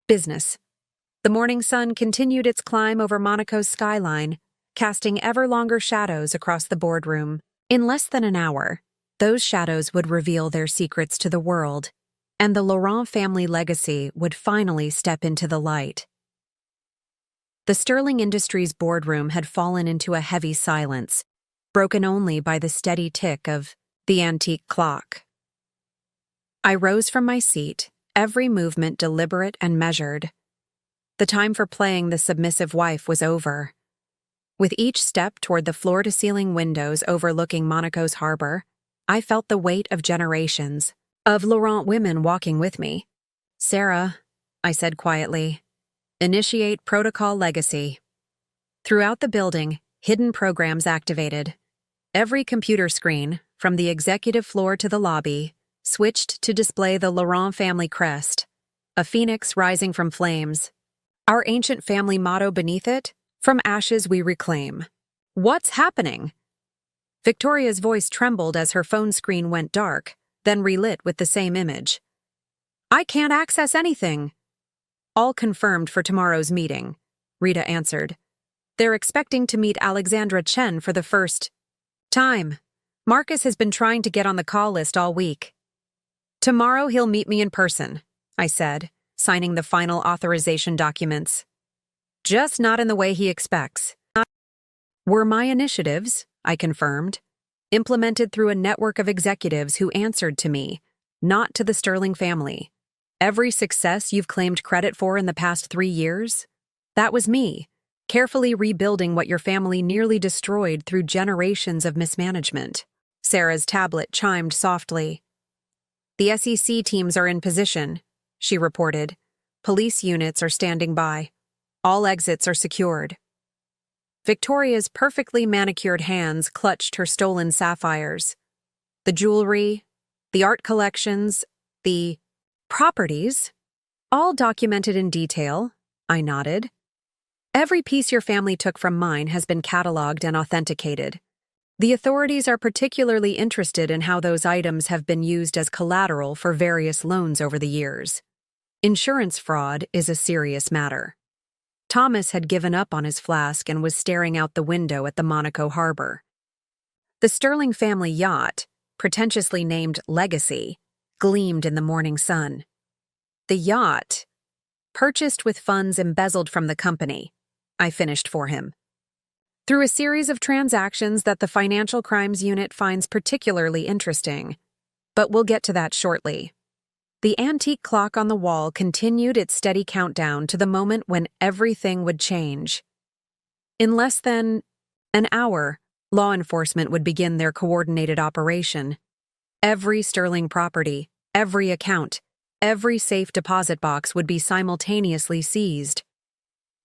Speaker 1: Business. The morning sun continued its climb over Monaco's skyline, casting ever longer shadows across the boardroom. In less than an hour, those shadows would reveal their secrets to the world, and the Laurent family legacy would finally step into the light. The Sterling Industries boardroom had fallen into a heavy silence, broken only by the steady tick of the antique clock. I rose from my seat, every movement deliberate and measured. The time for playing the submissive wife was over. With each step toward the floor-to-ceiling windows overlooking Monaco's harbor, I felt the weight of generations of Laurent women walking with me. Sarah, I said quietly, initiate protocol legacy. Throughout the building, hidden programs activated. Every computer screen, from the executive floor to the lobby, switched to display the Laurent family crest, a phoenix rising from flames. Our ancient family motto beneath it, from ashes we reclaim. What's happening? Victoria's voice trembled as her phone screen went dark, then relit with the same image. I can't access anything. All confirmed for tomorrow's meeting, Rita answered. They're expecting to meet Alexandra Chen for the first time. Marcus has been trying to get on the call list all week. Tomorrow he'll meet me in person, I said, signing the final authorization documents. Just not in the way he expects. Were my initiatives, I confirmed, implemented through a network of executives who answered to me, not to the Sterling family. Every success you've claimed credit for in the past 3 years? That was me, carefully rebuilding what your family nearly destroyed through generations of mismanagement. Sarah's tablet chimed softly. The SEC teams are in position, she reported. Police units are standing by. All exits are secured. Victoria's perfectly manicured hands clutched her stolen sapphires. The jewelry, the art collections, the properties, all documented in detail, I nodded. Every piece your family took from mine has been cataloged and authenticated. The authorities are particularly interested in how those items have been used as collateral for various loans over the years. Insurance fraud is a serious matter. Thomas had given up on his flask and was staring out the window at the Monaco harbor. The Sterling family yacht, pretentiously named Legacy, gleamed in the morning sun. The yacht, purchased with funds embezzled from the company, I finished for him. Through a series of transactions that the Financial Crimes Unit finds particularly interesting. But we'll get to that shortly. The antique clock on the wall continued its steady countdown to the moment when everything would change. In less than an hour, law enforcement would begin their coordinated operation. Every Sterling property, every account, every safe deposit box would be simultaneously seized.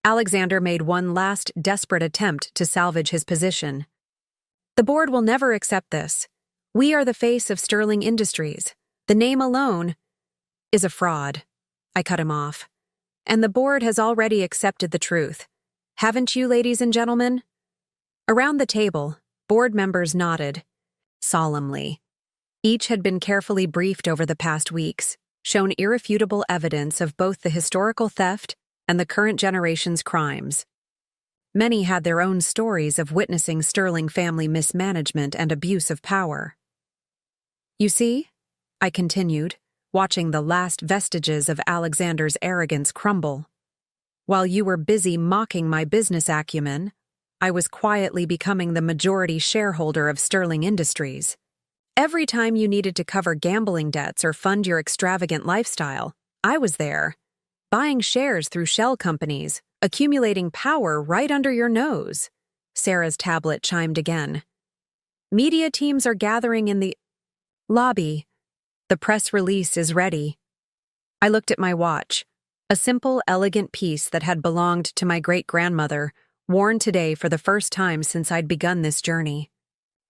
Speaker 1: Alexander made one last desperate attempt to salvage his position. "The board will never accept this. We are the face of Sterling Industries. The name alone is a fraud." I cut him off. "And the board has already accepted the truth. Haven't you, ladies and gentlemen?" Around the table, board members nodded solemnly. Each had been carefully briefed over the past weeks, shown irrefutable evidence of both the historical theft and the current generation's crimes. Many had their own stories of witnessing Sterling family mismanagement and abuse of power. "You see," I continued, watching the last vestiges of Alexander's arrogance crumble. "While you were busy mocking my business acumen, I was quietly becoming the majority shareholder of Sterling Industries. Every time you needed to cover gambling debts or fund your extravagant lifestyle, I was there, buying shares through shell companies, accumulating power right under your nose." Sarah's tablet chimed again. "Media teams are gathering in the lobby. The press release is ready." I looked at my watch, a simple, elegant piece that had belonged to my great-grandmother, worn today for the first time since I'd begun this journey.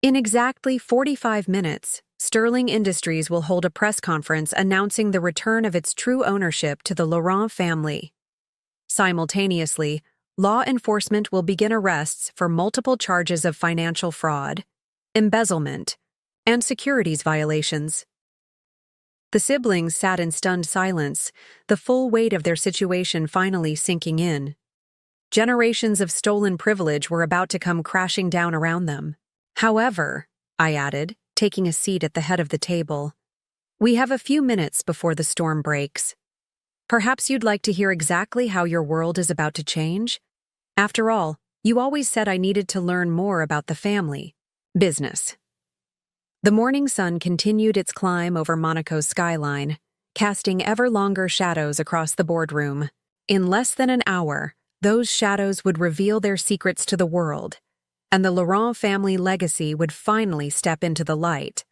Speaker 1: In exactly 45 minutes, Sterling Industries will hold a press conference announcing the return of its true ownership to the Laurent family. Simultaneously, law enforcement will begin arrests for multiple charges of financial fraud, embezzlement, and securities violations. The siblings sat in stunned silence, the full weight of their situation finally sinking in. Generations of stolen privilege were about to come crashing down around them. "However," I added, taking a seat at the head of the table, "we have a few minutes before the storm breaks. Perhaps you'd like to hear exactly how your world is about to change? After all, you always said I needed to learn more about the family business." The morning sun continued its climb over Monaco's skyline, casting ever longer shadows across the boardroom. In less than an hour, those shadows would reveal their secrets to the world, and the Laurent family legacy would finally step into the light.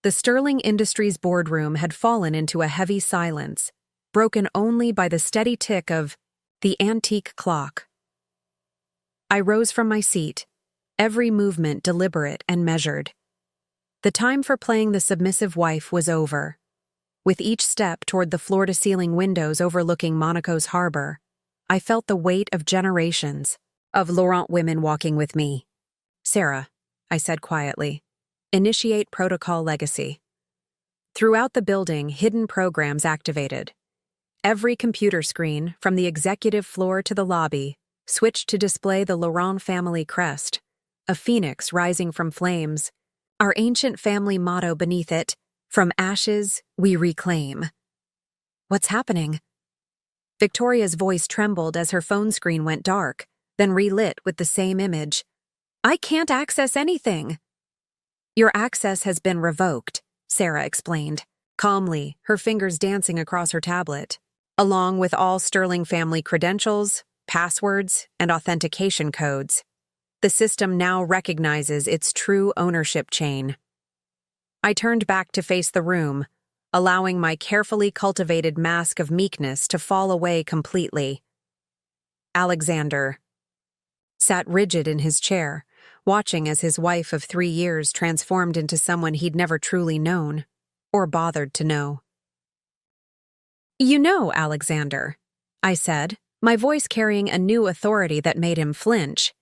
Speaker 1: The Sterling Industries boardroom had fallen into a heavy silence, broken only by the steady tick of the antique clock. I rose from my seat, every movement deliberate and measured. The time for playing the submissive wife was over. With each step toward the floor-to-ceiling windows overlooking Monaco's harbor, I felt the weight of generations of Laurent women walking with me. "Sarah," I said quietly, "initiate protocol legacy." Throughout the building, hidden programs activated. Every computer screen, from the executive floor to the lobby, switched to display the Laurent family crest, a phoenix rising from flames, our ancient family motto beneath it, "From ashes, we reclaim." "What's happening?" Victoria's voice trembled as her phone screen went dark, then relit with the same image. "I can't access anything." "Your access has been revoked," Sarah explained, calmly, her fingers dancing across her tablet, "along with all Sterling family credentials, passwords, and authentication codes. The system now recognizes its true ownership chain." I turned back to face the room, allowing my carefully cultivated mask of meekness to fall away completely. Alexander sat rigid in his chair, watching as his wife of 3 years transformed into someone he'd never truly known, or bothered to know. "You know, Alexander," I said, my voice carrying a new authority that made him flinch,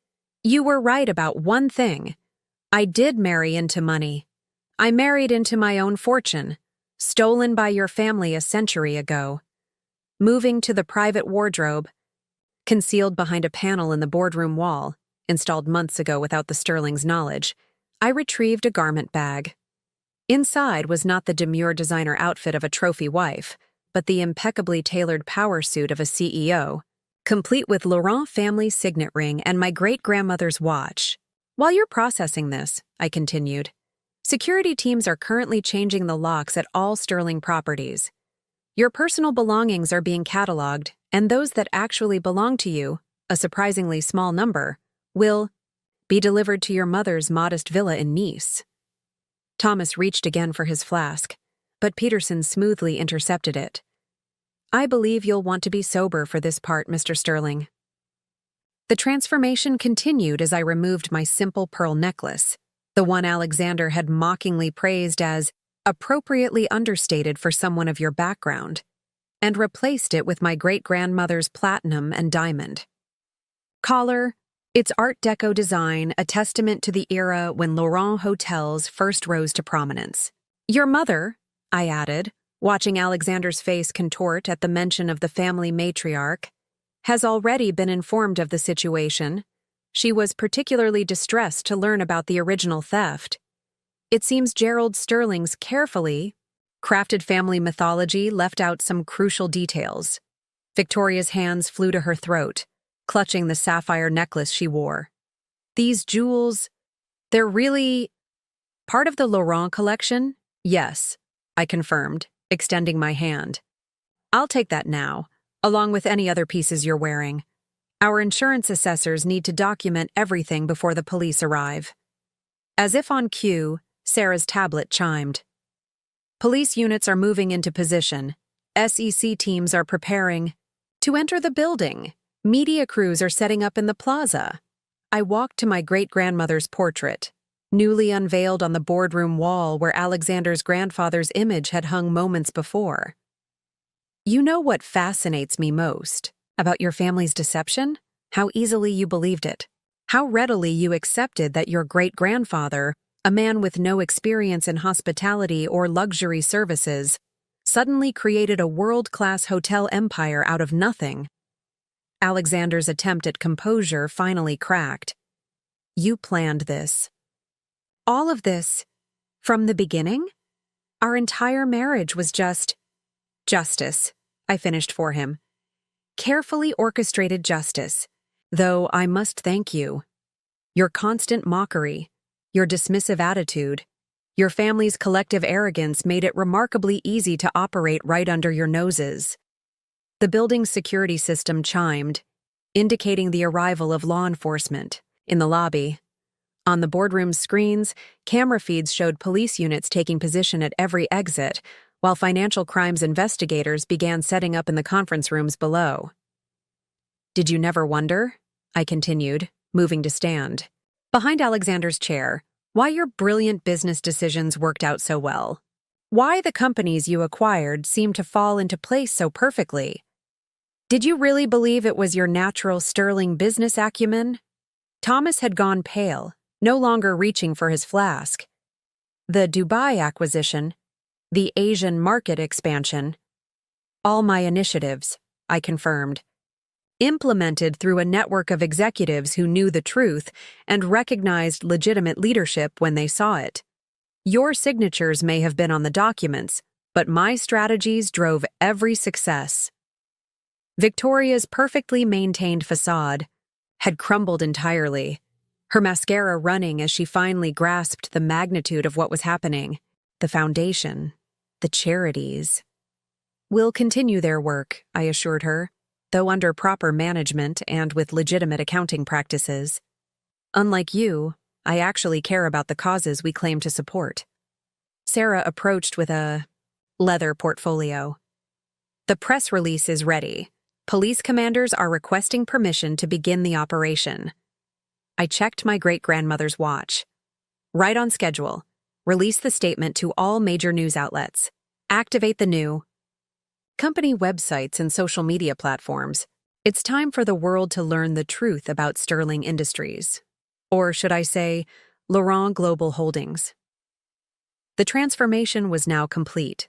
Speaker 1: "you were right about one thing. I did marry into money. I married into my own fortune, stolen by your family a century ago. Moving to the private wardrobe, concealed behind a panel in the boardroom wall, installed months ago without the Sterling's knowledge, I retrieved a garment bag. Inside was not the demure designer outfit of a trophy wife, but the impeccably tailored power suit of a CEO, complete with Laurent family signet ring and my great-grandmother's watch. While you're processing this," I continued, Security teams are currently changing the locks at all Sterling properties. Your personal belongings are being cataloged, and those that actually belong to you, a surprisingly small number, will be delivered to your mother's modest villa in Nice. Thomas reached again for his flask, but Peterson smoothly intercepted it. I believe you'll want to be sober for this part, Mr. Sterling. The transformation continued as I removed my simple pearl necklace, the one Alexander had mockingly praised as appropriately understated for someone of your background, and replaced it with my great-grandmother's platinum and diamond. Collar, its Art Deco design, a testament to the era when Laurent hotels first rose to prominence. Your mother, I added, watching Alexander's face contort at the mention of the family matriarch, has already been informed of the situation. She was particularly distressed to learn about the original theft. It seems Gerald Sterling's carefully crafted family mythology left out some crucial details. Victoria's hands flew to her throat, clutching the sapphire necklace she wore. These jewels, they're really part of the Laurent collection? Yes, I confirmed, extending my hand. I'll take that now, along with any other pieces you're wearing. Our insurance assessors need to document everything before the police arrive. As if on cue, Sarah's tablet chimed. Police units are moving into position. SEC teams are preparing to enter the building. Media crews are setting up in the plaza. I walked to my great-grandmother's portrait, newly unveiled on the boardroom wall where Alexander's grandfather's image had hung moments before. You know what fascinates me most about your family's deception? How easily you believed it. How readily you accepted that your great-grandfather, a man with no experience in hospitality or luxury services, suddenly created a world-class hotel empire out of nothing. Alexander's attempt at composure finally cracked. You planned this. All of this, from the beginning? Our entire marriage was just justice, I finished for him. Carefully orchestrated justice, though I must thank you. Your constant mockery, your dismissive attitude, your family's collective arrogance made it remarkably easy to operate right under your noses. The building's security system chimed, indicating the arrival of law enforcement. In the lobby, on the boardroom screens, camera feeds showed police units taking position at every exit, while financial crimes investigators began setting up in the conference rooms below. Did you never wonder, I continued, moving to stand, behind Alexander's chair, why your brilliant business decisions worked out so well? Why the companies you acquired seemed to fall into place so perfectly? Did you really believe it was your natural Sterling business acumen? Thomas had gone pale, no longer reaching for his flask. The Dubai acquisition, the Asian market expansion, all my initiatives, I confirmed, implemented through a network of executives who knew the truth and recognized legitimate leadership when they saw it. Your signatures may have been on the documents, but my strategies drove every success. Victoria's perfectly maintained facade had crumbled entirely, her mascara running as she finally grasped the magnitude of what was happening. The foundation, the charities. We'll continue their work, I assured her, though under proper management and with legitimate accounting practices. Unlike you, I actually care about the causes we claim to support. Sarah approached with a leather portfolio. The press release is ready. Police commanders are requesting permission to begin the operation. I checked my great-grandmother's watch. Right on schedule. Release the statement to all major news outlets. Activate the new company websites and social media platforms. It's time for the world to learn the truth about Sterling Industries. Or should I say, Laurent Global Holdings. The transformation was now complete.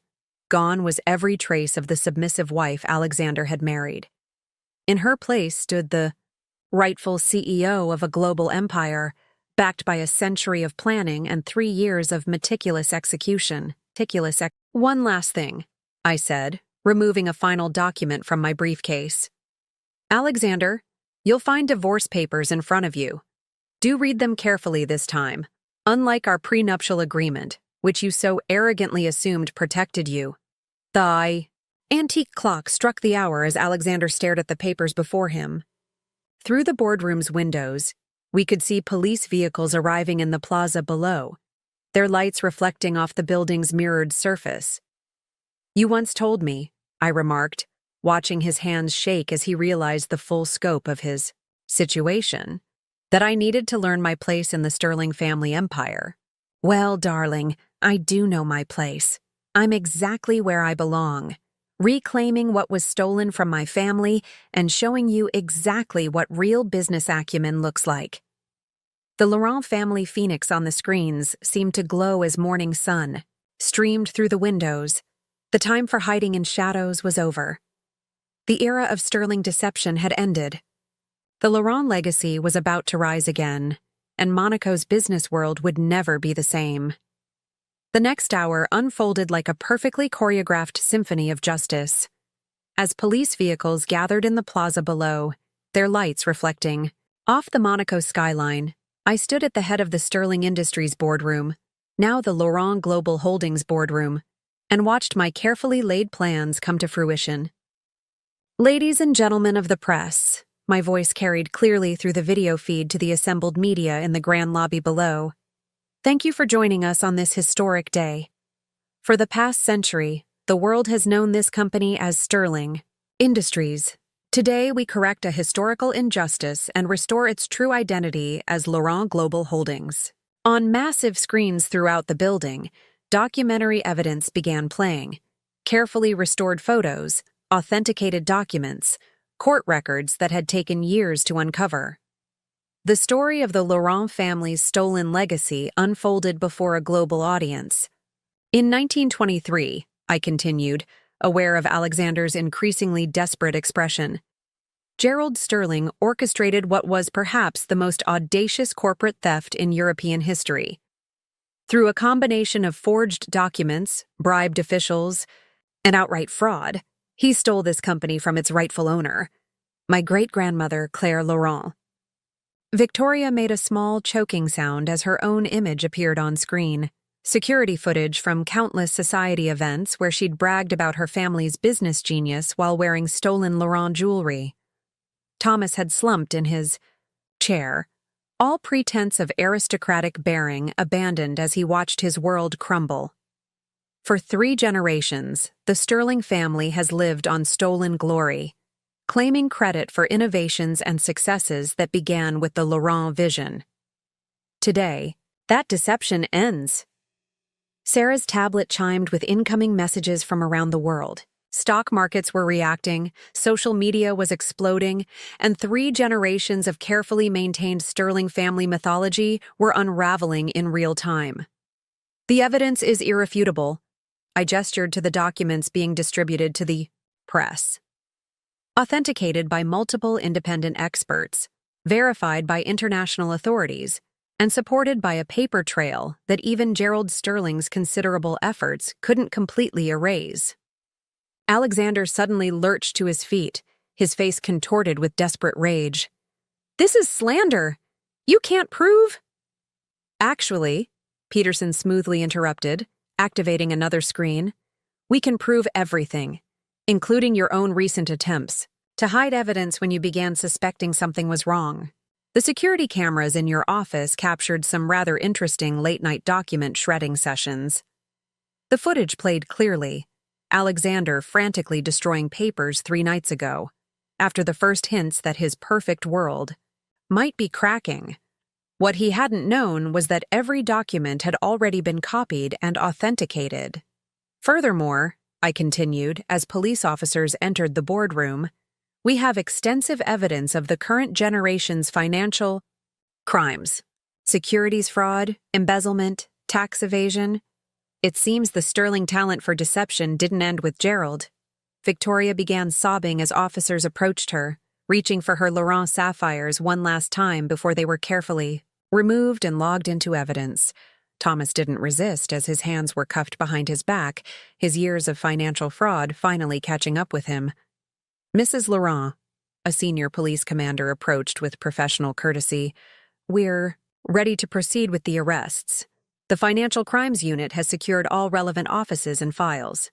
Speaker 1: Gone was every trace of the submissive wife Alexander had married. In her place stood the rightful CEO of a global empire, backed by a century of planning and 3 years of meticulous execution. One last thing, I said, removing a final document from my briefcase. Alexander, you'll find divorce papers in front of you. Do read them carefully this time. Unlike our prenuptial agreement, which you so arrogantly assumed protected you. The antique clock struck the hour as Alexander stared at the papers before him. Through the boardroom's windows, we could see police vehicles arriving in the plaza below, their lights reflecting off the building's mirrored surface. You once told me, I remarked, watching his hands shake as he realized the full scope of his situation, that I needed to learn my place in the Sterling family empire. Well, darling, I do know my place. I'm exactly where I belong, reclaiming what was stolen from my family and showing you exactly what real business acumen looks like. The Laurent family phoenix on the screens seemed to glow as morning sun, streamed through the windows. The time for hiding in shadows was over. The era of sterling deception had ended. The Laurent legacy was about to rise again, and Monaco's business world would never be the same. The next hour unfolded like a perfectly choreographed symphony of justice. As police vehicles gathered in the plaza below, their lights reflecting off the Monaco skyline, I stood at the head of the Sterling Industries boardroom, now the Laurent Global Holdings boardroom, and watched my carefully laid plans come to fruition. Ladies and gentlemen of the press, my voice carried clearly through the video feed to the assembled media in the grand lobby below. Thank you for joining us on this historic day. For the past century, the world has known this company as Sterling Industries. Today, we correct a historical injustice and restore its true identity as Laurent Global Holdings. On massive screens throughout the building, documentary evidence began playing. Carefully restored photos, authenticated documents, court records that had taken years to uncover. The story of the Laurent family's stolen legacy unfolded before a global audience. In 1923, I continued, aware of Alexander's increasingly desperate expression, Gerald Sterling orchestrated what was perhaps the most audacious corporate theft in European history. Through a combination of forged documents, bribed officials, and outright fraud, he stole this company from its rightful owner, my great-grandmother Claire Laurent. Victoria made a small, choking sound as her own image appeared on screen. Security footage from countless society events where she'd bragged about her family's business genius while wearing stolen Laurent jewelry. Thomas had slumped in his chair, all pretense of aristocratic bearing abandoned as he watched his world crumble. For 3 generations, the Sterling family has lived on stolen glory, claiming credit for innovations and successes that began with the Laurent vision. Today, that deception ends. Sarah's tablet chimed with incoming messages from around the world. Stock markets were reacting, social media was exploding, and 3 generations of carefully maintained Sterling family mythology were unraveling in real time. The evidence is irrefutable. I gestured to the documents being distributed to the press. Authenticated by multiple independent experts, verified by international authorities, and supported by a paper trail that even Gerald Sterling's considerable efforts couldn't completely erase. Alexander suddenly lurched to his feet, his face contorted with desperate rage. "This is slander! You can't prove—" "Actually," Peterson smoothly interrupted, activating another screen, "we can prove everything, including your own recent attempts to hide evidence when you began suspecting something was wrong. The security cameras in your office captured some rather interesting late-night document shredding sessions. The footage played clearly, Alexander frantically destroying papers 3 nights ago, after the first hints that his perfect world might be cracking. What he hadn't known was that every document had already been copied and authenticated. Furthermore, I continued as police officers entered the boardroom, we have extensive evidence of the current generation's financial crimes, securities fraud, embezzlement, tax evasion. It seems the Sterling talent for deception didn't end with Gerald. Victoria began sobbing as officers approached her, reaching for her Laurent sapphires one last time before they were carefully removed and logged into evidence. Thomas didn't resist as his hands were cuffed behind his back, his years of financial fraud finally catching up with him. "Mrs. Laurent," a senior police commander approached with professional courtesy, "we're ready to proceed with the arrests. The Financial Crimes Unit has secured all relevant offices and files.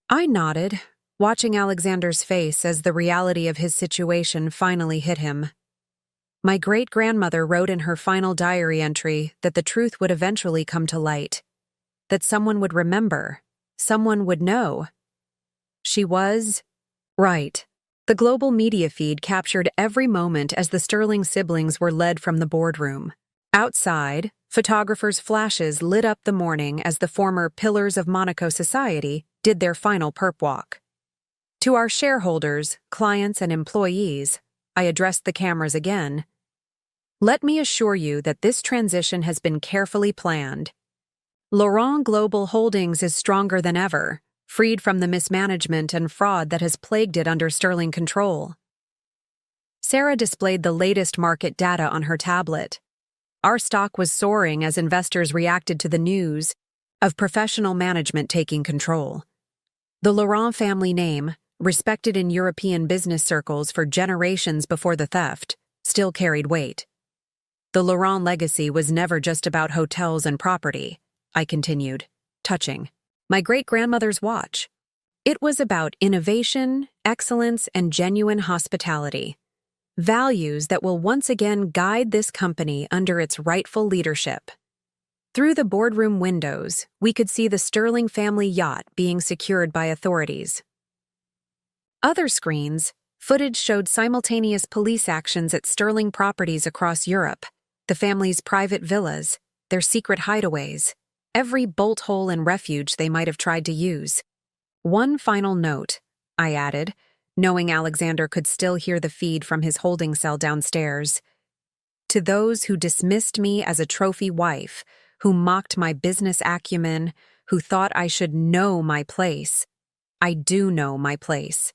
Speaker 1: I nodded, watching Alexander's face as the reality of his situation finally hit him. My great-grandmother wrote in her final diary entry that the truth would eventually come to light, that someone would remember, someone would know. She was right. The global media feed captured every moment as the Sterling siblings were led from the boardroom. Outside, photographers' flashes lit up the morning as the former Pillars of Monaco society did their final perp walk. To our shareholders, clients, and employees, I addressed the cameras again. Let me assure you that this transition has been carefully planned. Laurent Global Holdings is stronger than ever, freed from the mismanagement and fraud that has plagued it under Sterling control. Sarah displayed the latest market data on her tablet. Our stock was soaring as investors reacted to the news of professional management taking control. The Laurent family name, respected in European business circles for generations before the theft, still carried weight. The Laurent legacy was never just about hotels and property, I continued, touching my great-grandmother's watch. It was about innovation, excellence, and genuine hospitality. Values that will once again guide this company under its rightful leadership. Through the boardroom windows, we could see the Sterling family yacht being secured by authorities. Other screens, footage showed simultaneous police actions at Sterling properties across Europe, the family's private villas, their secret hideaways, every bolt hole and refuge they might have tried to use. One final note, I added, knowing Alexander could still hear the feed from his holding cell downstairs. To those who dismissed me as a trophy wife, who mocked my business acumen, who thought I should know my place, I do know my place.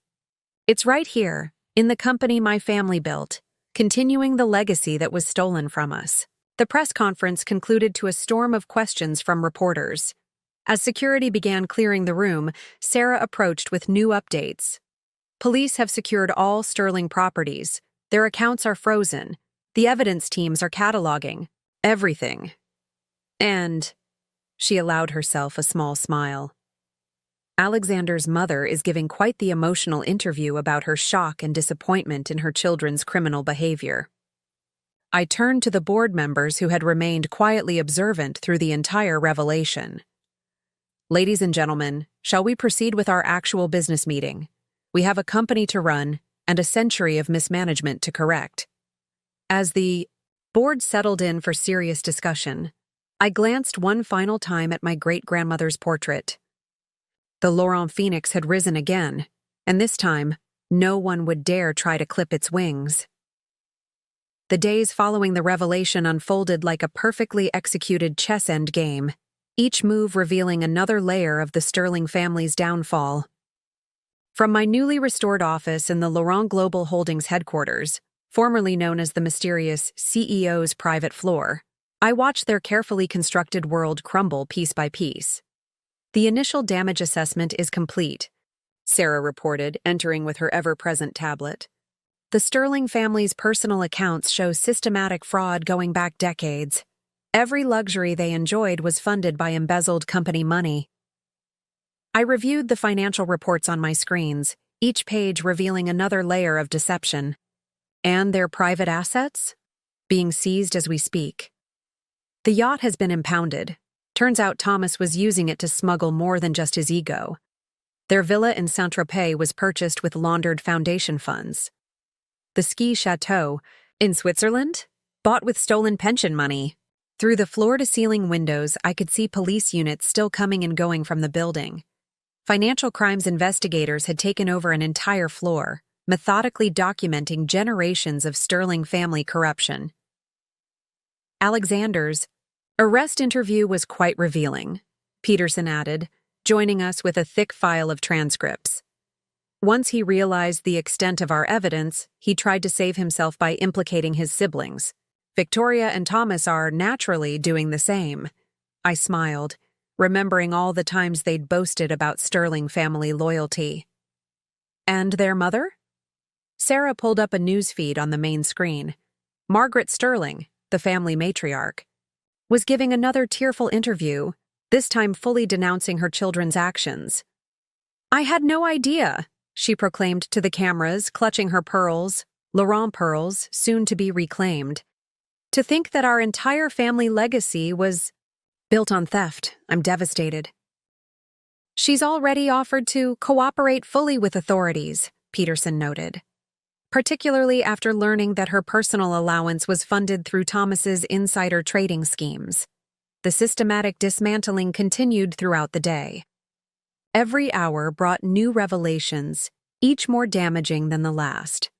Speaker 1: It's right here, in the company my family built, continuing the legacy that was stolen from us. The press conference concluded to a storm of questions from reporters. As security began clearing the room, Sarah approached with new updates. Police have secured all Sterling properties. Their accounts are frozen. The evidence teams are cataloging everything. And she allowed herself a small smile. Alexander's mother is giving quite the emotional interview about her shock and disappointment in her children's criminal behavior. I turned to the board members who had remained quietly observant through the entire revelation. Ladies and gentlemen, shall we proceed with our actual business meeting? We have a company to run and a century of mismanagement to correct. As the board settled in for serious discussion, I glanced one final time at my great-grandmother's portrait. The Laurent Phoenix had risen again, and this time, no one would dare try to clip its wings. The days following the revelation unfolded like a perfectly executed chess endgame, each move revealing another layer of the Sterling family's downfall. From my newly restored office in the Laurent Global Holdings headquarters, formerly known as the mysterious CEO's private floor, I watched their carefully constructed world crumble piece by piece. The initial damage assessment is complete, Sarah reported, entering with her ever-present tablet. The Sterling family's personal accounts show systematic fraud going back decades. Every luxury they enjoyed was funded by embezzled company money. I reviewed the financial reports on my screens, each page revealing another layer of deception. And their private assets? Being seized as we speak. The yacht has been impounded. Turns out Thomas was using it to smuggle more than just his ego. Their villa in Saint-Tropez was purchased with laundered foundation funds. The ski chateau, in Switzerland, bought with stolen pension money. Through the floor-to-ceiling windows, I could see police units still coming and going from the building. Financial crimes investigators had taken over an entire floor, methodically documenting generations of Sterling family corruption. Alexander's arrest interview was quite revealing, Peterson added, joining us with a thick file of transcripts. Once he realized the extent of our evidence, he tried to save himself by implicating his siblings. Victoria and Thomas are, naturally, doing the same. I smiled, remembering all the times they'd boasted about Sterling family loyalty. And their mother? Sarah pulled up a news feed on the main screen. Margaret Sterling, the family matriarch, was giving another tearful interview, this time fully denouncing her children's actions. "I had no idea," she proclaimed to the cameras, clutching her pearls, Laurent pearls, soon to be reclaimed. "To think that our entire family legacy was built on theft. I'm devastated." "She's already offered to cooperate fully with authorities," Peterson noted, particularly after learning that her personal allowance was funded through Thomas's insider trading schemes. The systematic dismantling continued throughout the day. Every hour brought new revelations, each more damaging than the last.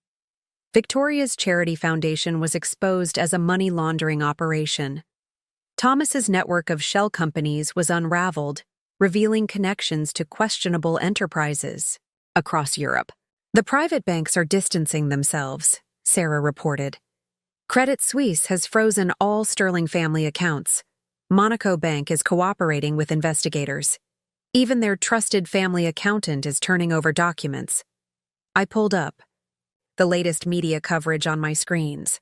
Speaker 1: Victoria's Charity Foundation was exposed as a money laundering operation. Thomas's network of shell companies was unraveled, revealing connections to questionable enterprises across Europe. "The private banks are distancing themselves," Sarah reported. "Credit Suisse has frozen all Sterling family accounts. Monaco Bank is cooperating with investigators. Even their trusted family accountant is turning over documents." I pulled up the latest media coverage on my screens.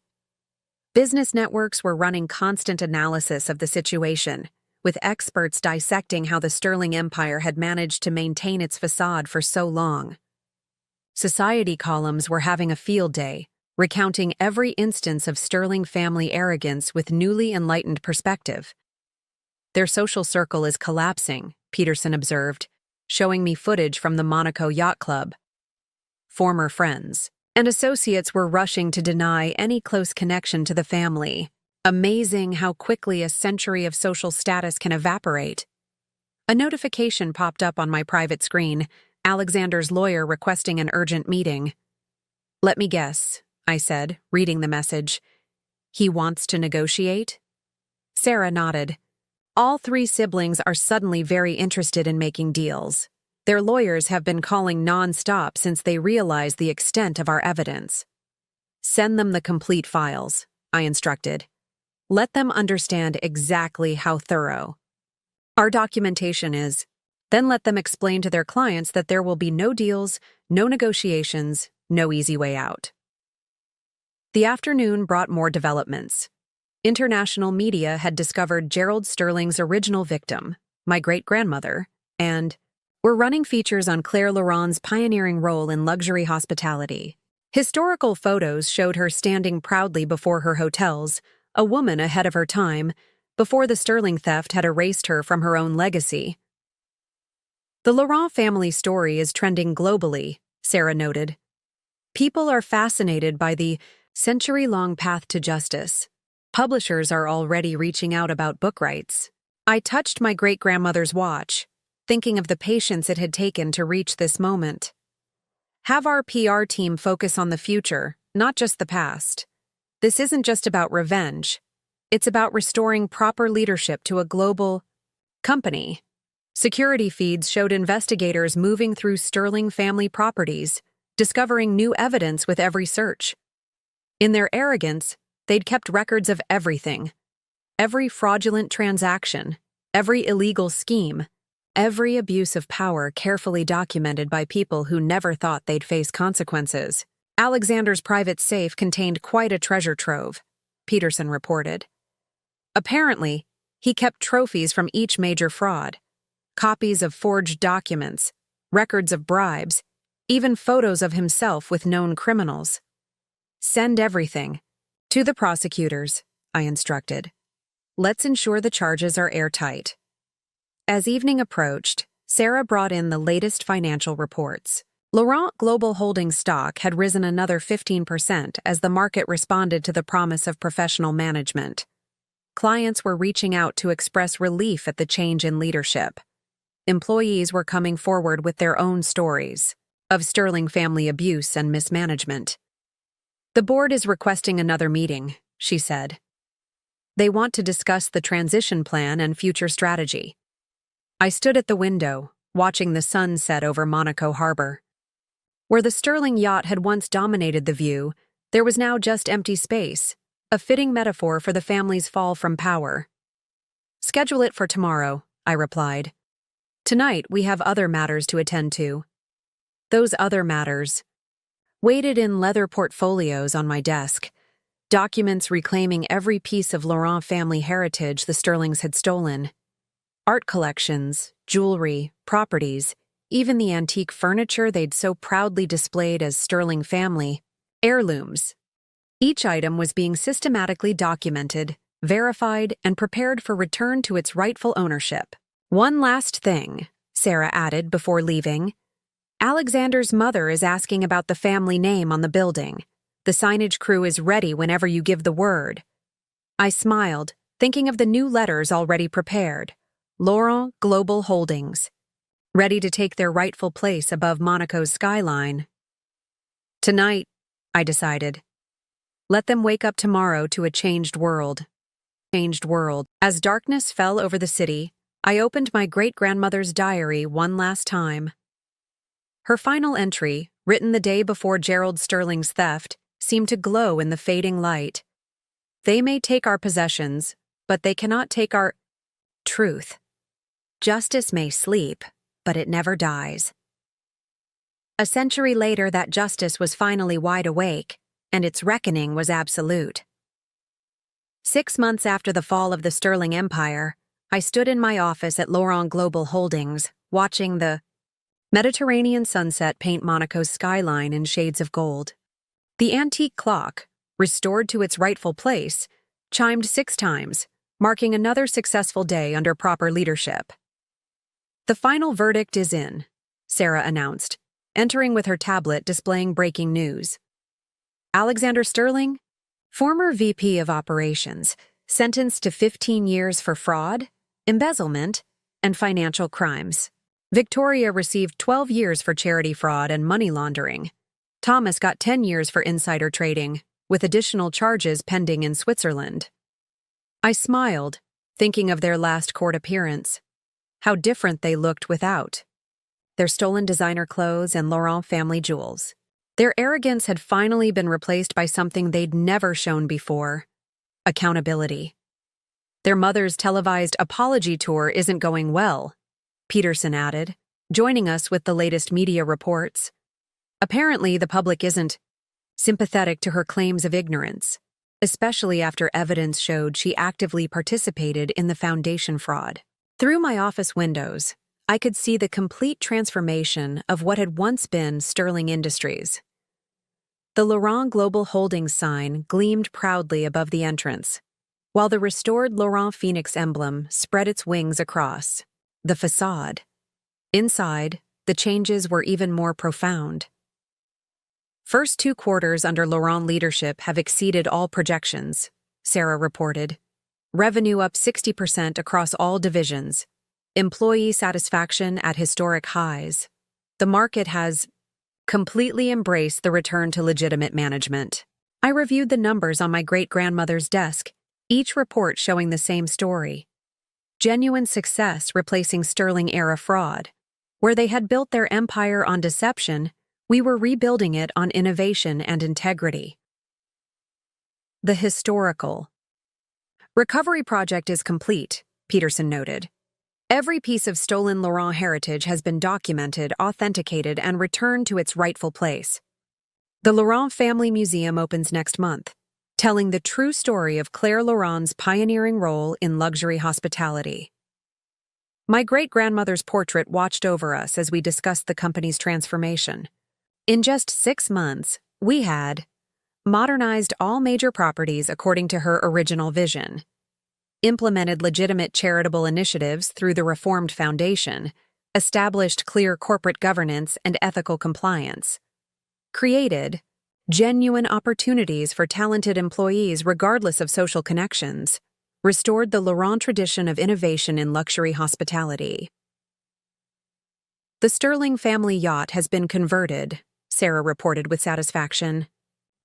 Speaker 1: Business networks were running constant analysis of the situation, with experts dissecting how the Sterling Empire had managed to maintain its facade for so long. Society columns were having a field day, recounting every instance of Sterling family arrogance with newly enlightened perspective. "Their social circle is collapsing," Peterson observed, showing me footage from the Monaco Yacht Club. Former friends and associates were rushing to deny any close connection to the family. Amazing how quickly a century of social status can evaporate. A notification popped up on my private screen, Alexander's lawyer requesting an urgent meeting. "Let me guess," I said, reading the message. "He wants to negotiate?" Sarah nodded. "All three siblings are suddenly very interested in making deals. Their lawyers have been calling non-stop since they realized the extent of our evidence." "Send them the complete files," I instructed. "Let them understand exactly how thorough our documentation is. Then let them explain to their clients that there will be no deals, no negotiations, no easy way out." The afternoon brought more developments. International media had discovered Gerald Sterling's original victim, my great-grandmother, and were running features on Claire Laurent's pioneering role in luxury hospitality. Historical photos showed her standing proudly before her hotels, a woman ahead of her time, before the Sterling theft had erased her from her own legacy. "The Laurent family story is trending globally," Sarah noted. "People are fascinated by the century-long path to justice. Publishers are already reaching out about book rights." I touched my great-grandmother's watch, thinking of the patience it had taken to reach this moment. "Have our PR team focus on the future, not just the past. This isn't just about revenge. It's about restoring proper leadership to a global company." Security feeds showed investigators moving through Sterling family properties, discovering new evidence with every search. In their arrogance, they'd kept records of everything. Every fraudulent transaction, every illegal scheme, every abuse of power carefully documented by people who never thought they'd face consequences. Alexander's private safe contained quite a treasure trove, Peterson reported. Apparently, he kept trophies from each major fraud. Copies of forged documents, records of bribes, even photos of himself with known criminals. "Send everything to the prosecutors," I instructed. "Let's ensure the charges are airtight." As evening approached, Sarah brought in the latest financial reports. Laurent Global Holdings stock had risen another 15% as the market responded to the promise of professional management. Clients were reaching out to express relief at the change in leadership. Employees were coming forward with their own stories of Sterling family abuse and mismanagement. "The board is requesting another meeting," she said. "They want to discuss the transition plan and future strategy." I stood at the window, watching the sun set over Monaco Harbor. Where the Sterling yacht had once dominated the view, there was now just empty space, a fitting metaphor for the family's fall from power. "Schedule it for tomorrow," I replied. "Tonight we have other matters to attend to." Those other matters waited in leather portfolios on my desk. Documents reclaiming every piece of Laurent family heritage the Sterlings had stolen. Art collections, jewelry, properties, even the antique furniture they'd so proudly displayed as Sterling family heirlooms. Each item was being systematically documented, verified, and prepared for return to its rightful ownership. One last thing, Sarah added before leaving. Alexander's mother is asking about the family name on the building. The signage crew is ready whenever you give the word. I smiled, thinking of the new letters already prepared. Laurent Global Holdings, ready to take their rightful place above Monaco's skyline. Tonight, I decided. Let them wake up tomorrow to a changed world. As darkness fell over the city, I opened my great-grandmother's diary one last time. Her final entry, written the day before Gerald Sterling's theft, seemed to glow in the fading light. They may take our possessions, but they cannot take our truth. Justice may sleep, but it never dies. A century later, that justice was finally wide awake, and its reckoning was absolute. 6 months after the fall of the Sterling Empire, I stood in my office at Laurent Global Holdings, watching the Mediterranean sunset paint Monaco's skyline in shades of gold. The antique clock, restored to its rightful place, chimed 6 times, marking another successful day under proper leadership. The final verdict is in, Sarah announced, entering with her tablet displaying breaking news. Alexander Sterling, former VP of Operations, sentenced to 15 years for fraud, embezzlement, and financial crimes. Victoria received 12 years for charity fraud and money laundering. Thomas got 10 years for insider trading, with additional charges pending in Switzerland. I smiled, thinking of their last court appearance. How different they looked without. Their stolen designer clothes and Laurent family jewels. Their arrogance had finally been replaced by something they'd never shown before: accountability. Their mother's televised apology tour isn't going well, Peterson added, joining us with the latest media reports. Apparently, the public isn't sympathetic to her claims of ignorance, especially after evidence showed she actively participated in the foundation fraud. Through my office windows, I could see the complete transformation of what had once been Sterling Industries. The Laurent Global Holdings sign gleamed proudly above the entrance, while the restored Laurent Phoenix emblem spread its wings across the facade. Inside, the changes were even more profound. First 2 quarters under Laurent leadership have exceeded all projections, Sarah reported. Revenue up 60% across all divisions. Employee satisfaction at historic highs. The market has completely embraced the return to legitimate management. I reviewed the numbers on my great-grandmother's desk, each report showing the same story. Genuine success replacing Sterling-era fraud. Where they had built their empire on deception, we were rebuilding it on innovation and integrity. The historical recovery project is complete, Peterson noted. Every piece of stolen Laurent heritage has been documented, authenticated, and returned to its rightful place. The Laurent Family Museum opens next month, telling the true story of Claire Laurent's pioneering role in luxury hospitality. My great-grandmother's portrait watched over us as we discussed the company's transformation. In just 6 months, we had modernized all major properties according to her original vision, implemented legitimate charitable initiatives through the reformed foundation, established clear corporate governance and ethical compliance, created genuine opportunities for talented employees regardless of social connections, restored the Laurent tradition of innovation in luxury hospitality. The Sterling family yacht has been converted, Sarah reported with satisfaction.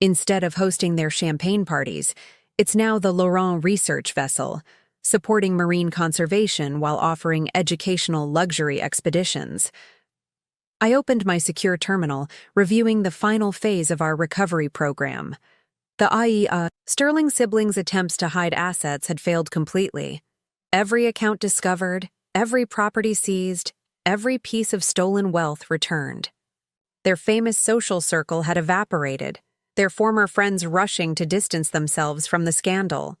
Speaker 1: Instead of hosting their champagne parties, it's now the Laurent research vessel, supporting marine conservation while offering educational luxury expeditions. I opened my secure terminal, reviewing the final phase of our recovery program. The Sterling siblings' attempts to hide assets had failed completely. Every account discovered, every property seized, every piece of stolen wealth returned. Their famous social circle had evaporated, their former friends rushing to distance themselves from the scandal.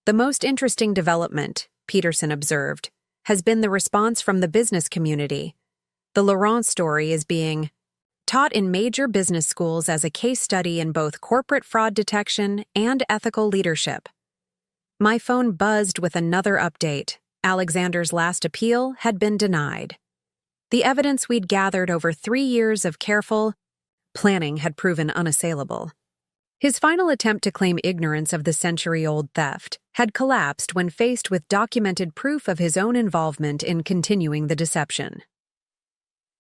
Speaker 1: The most interesting development, Peterson observed, has been the response from the business community. The Laurent story is being taught in major business schools as a case study in both corporate fraud detection and ethical leadership. My phone buzzed with another update. Alexander's last appeal had been denied. The evidence we'd gathered over 3 years of careful planning had proven unassailable. His final attempt to claim ignorance of the century-old theft had collapsed when faced with documented proof of his own involvement in continuing the deception.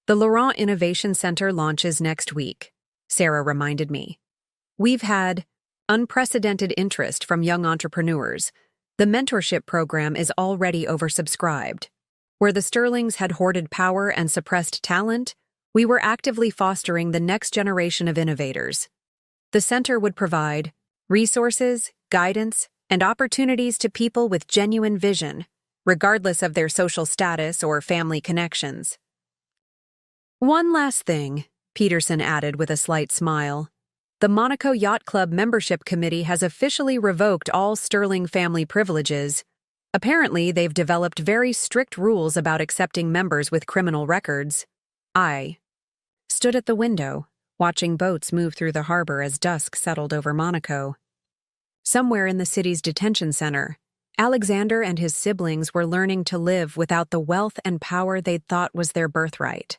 Speaker 1: The Laurent Innovation Center launches next week, Sarah reminded me. We've had unprecedented interest from young entrepreneurs. The mentorship program is already oversubscribed. Where the Sterlings had hoarded power and suppressed talent, we were actively fostering the next generation of innovators. The center would provide resources, guidance, and opportunities to people with genuine vision, regardless of their social status or family connections. One last thing, Peterson added with a slight smile. The Monaco Yacht Club membership committee has officially revoked all Sterling family privileges. Apparently, they've developed very strict rules about accepting members with criminal records. I stood at the window, watching boats move through the harbor as dusk settled over Monaco. Somewhere in the city's detention center, Alexander and his siblings were learning to live without the wealth and power they'd thought was their birthright.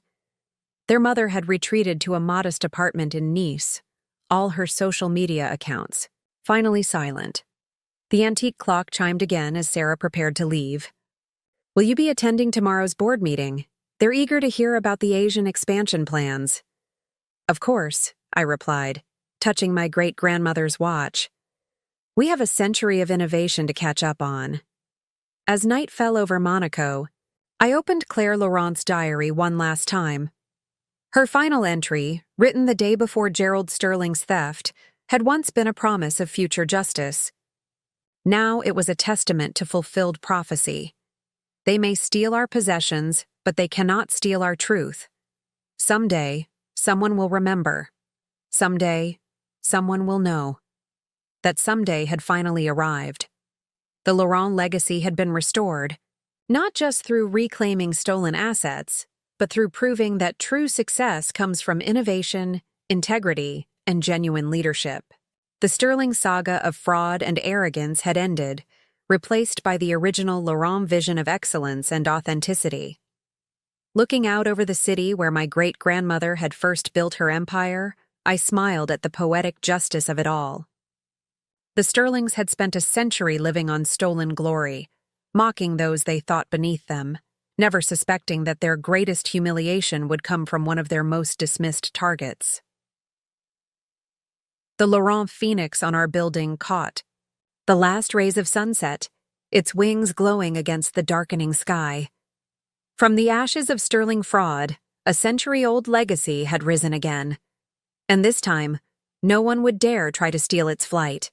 Speaker 1: Their mother had retreated to a modest apartment in Nice, all her social media accounts finally silent. The antique clock chimed again as Sarah prepared to leave. "Will you be attending tomorrow's board meeting? They're eager to hear about the Asian expansion plans." "Of course," I replied, touching my great-grandmother's watch. "We have a century of innovation to catch up on." As night fell over Monaco, I opened Claire Laurent's diary one last time. Her final entry, written the day before Gerald Sterling's theft, had once been a promise of future justice. Now it was a testament to fulfilled prophecy. They may steal our possessions, but they cannot steal our truth. Someday, someone will remember. Someday, someone will know. That someday had finally arrived. The Laurent legacy had been restored, not just through reclaiming stolen assets, but through proving that true success comes from innovation, integrity, and genuine leadership. The Sterling saga of fraud and arrogance had ended, replaced by the original Laurent vision of excellence and authenticity. Looking out over the city where my great-grandmother had first built her empire, I smiled at the poetic justice of it all. The Sterlings had spent a century living on stolen glory, mocking those they thought beneath them, never suspecting that their greatest humiliation would come from one of their most dismissed targets. The Laurent phoenix on our building caught. The last rays of sunset, its wings glowing against the darkening sky. From the ashes of Sterling fraud, a century-old legacy had risen again. And this time, no one would dare try to steal its flight.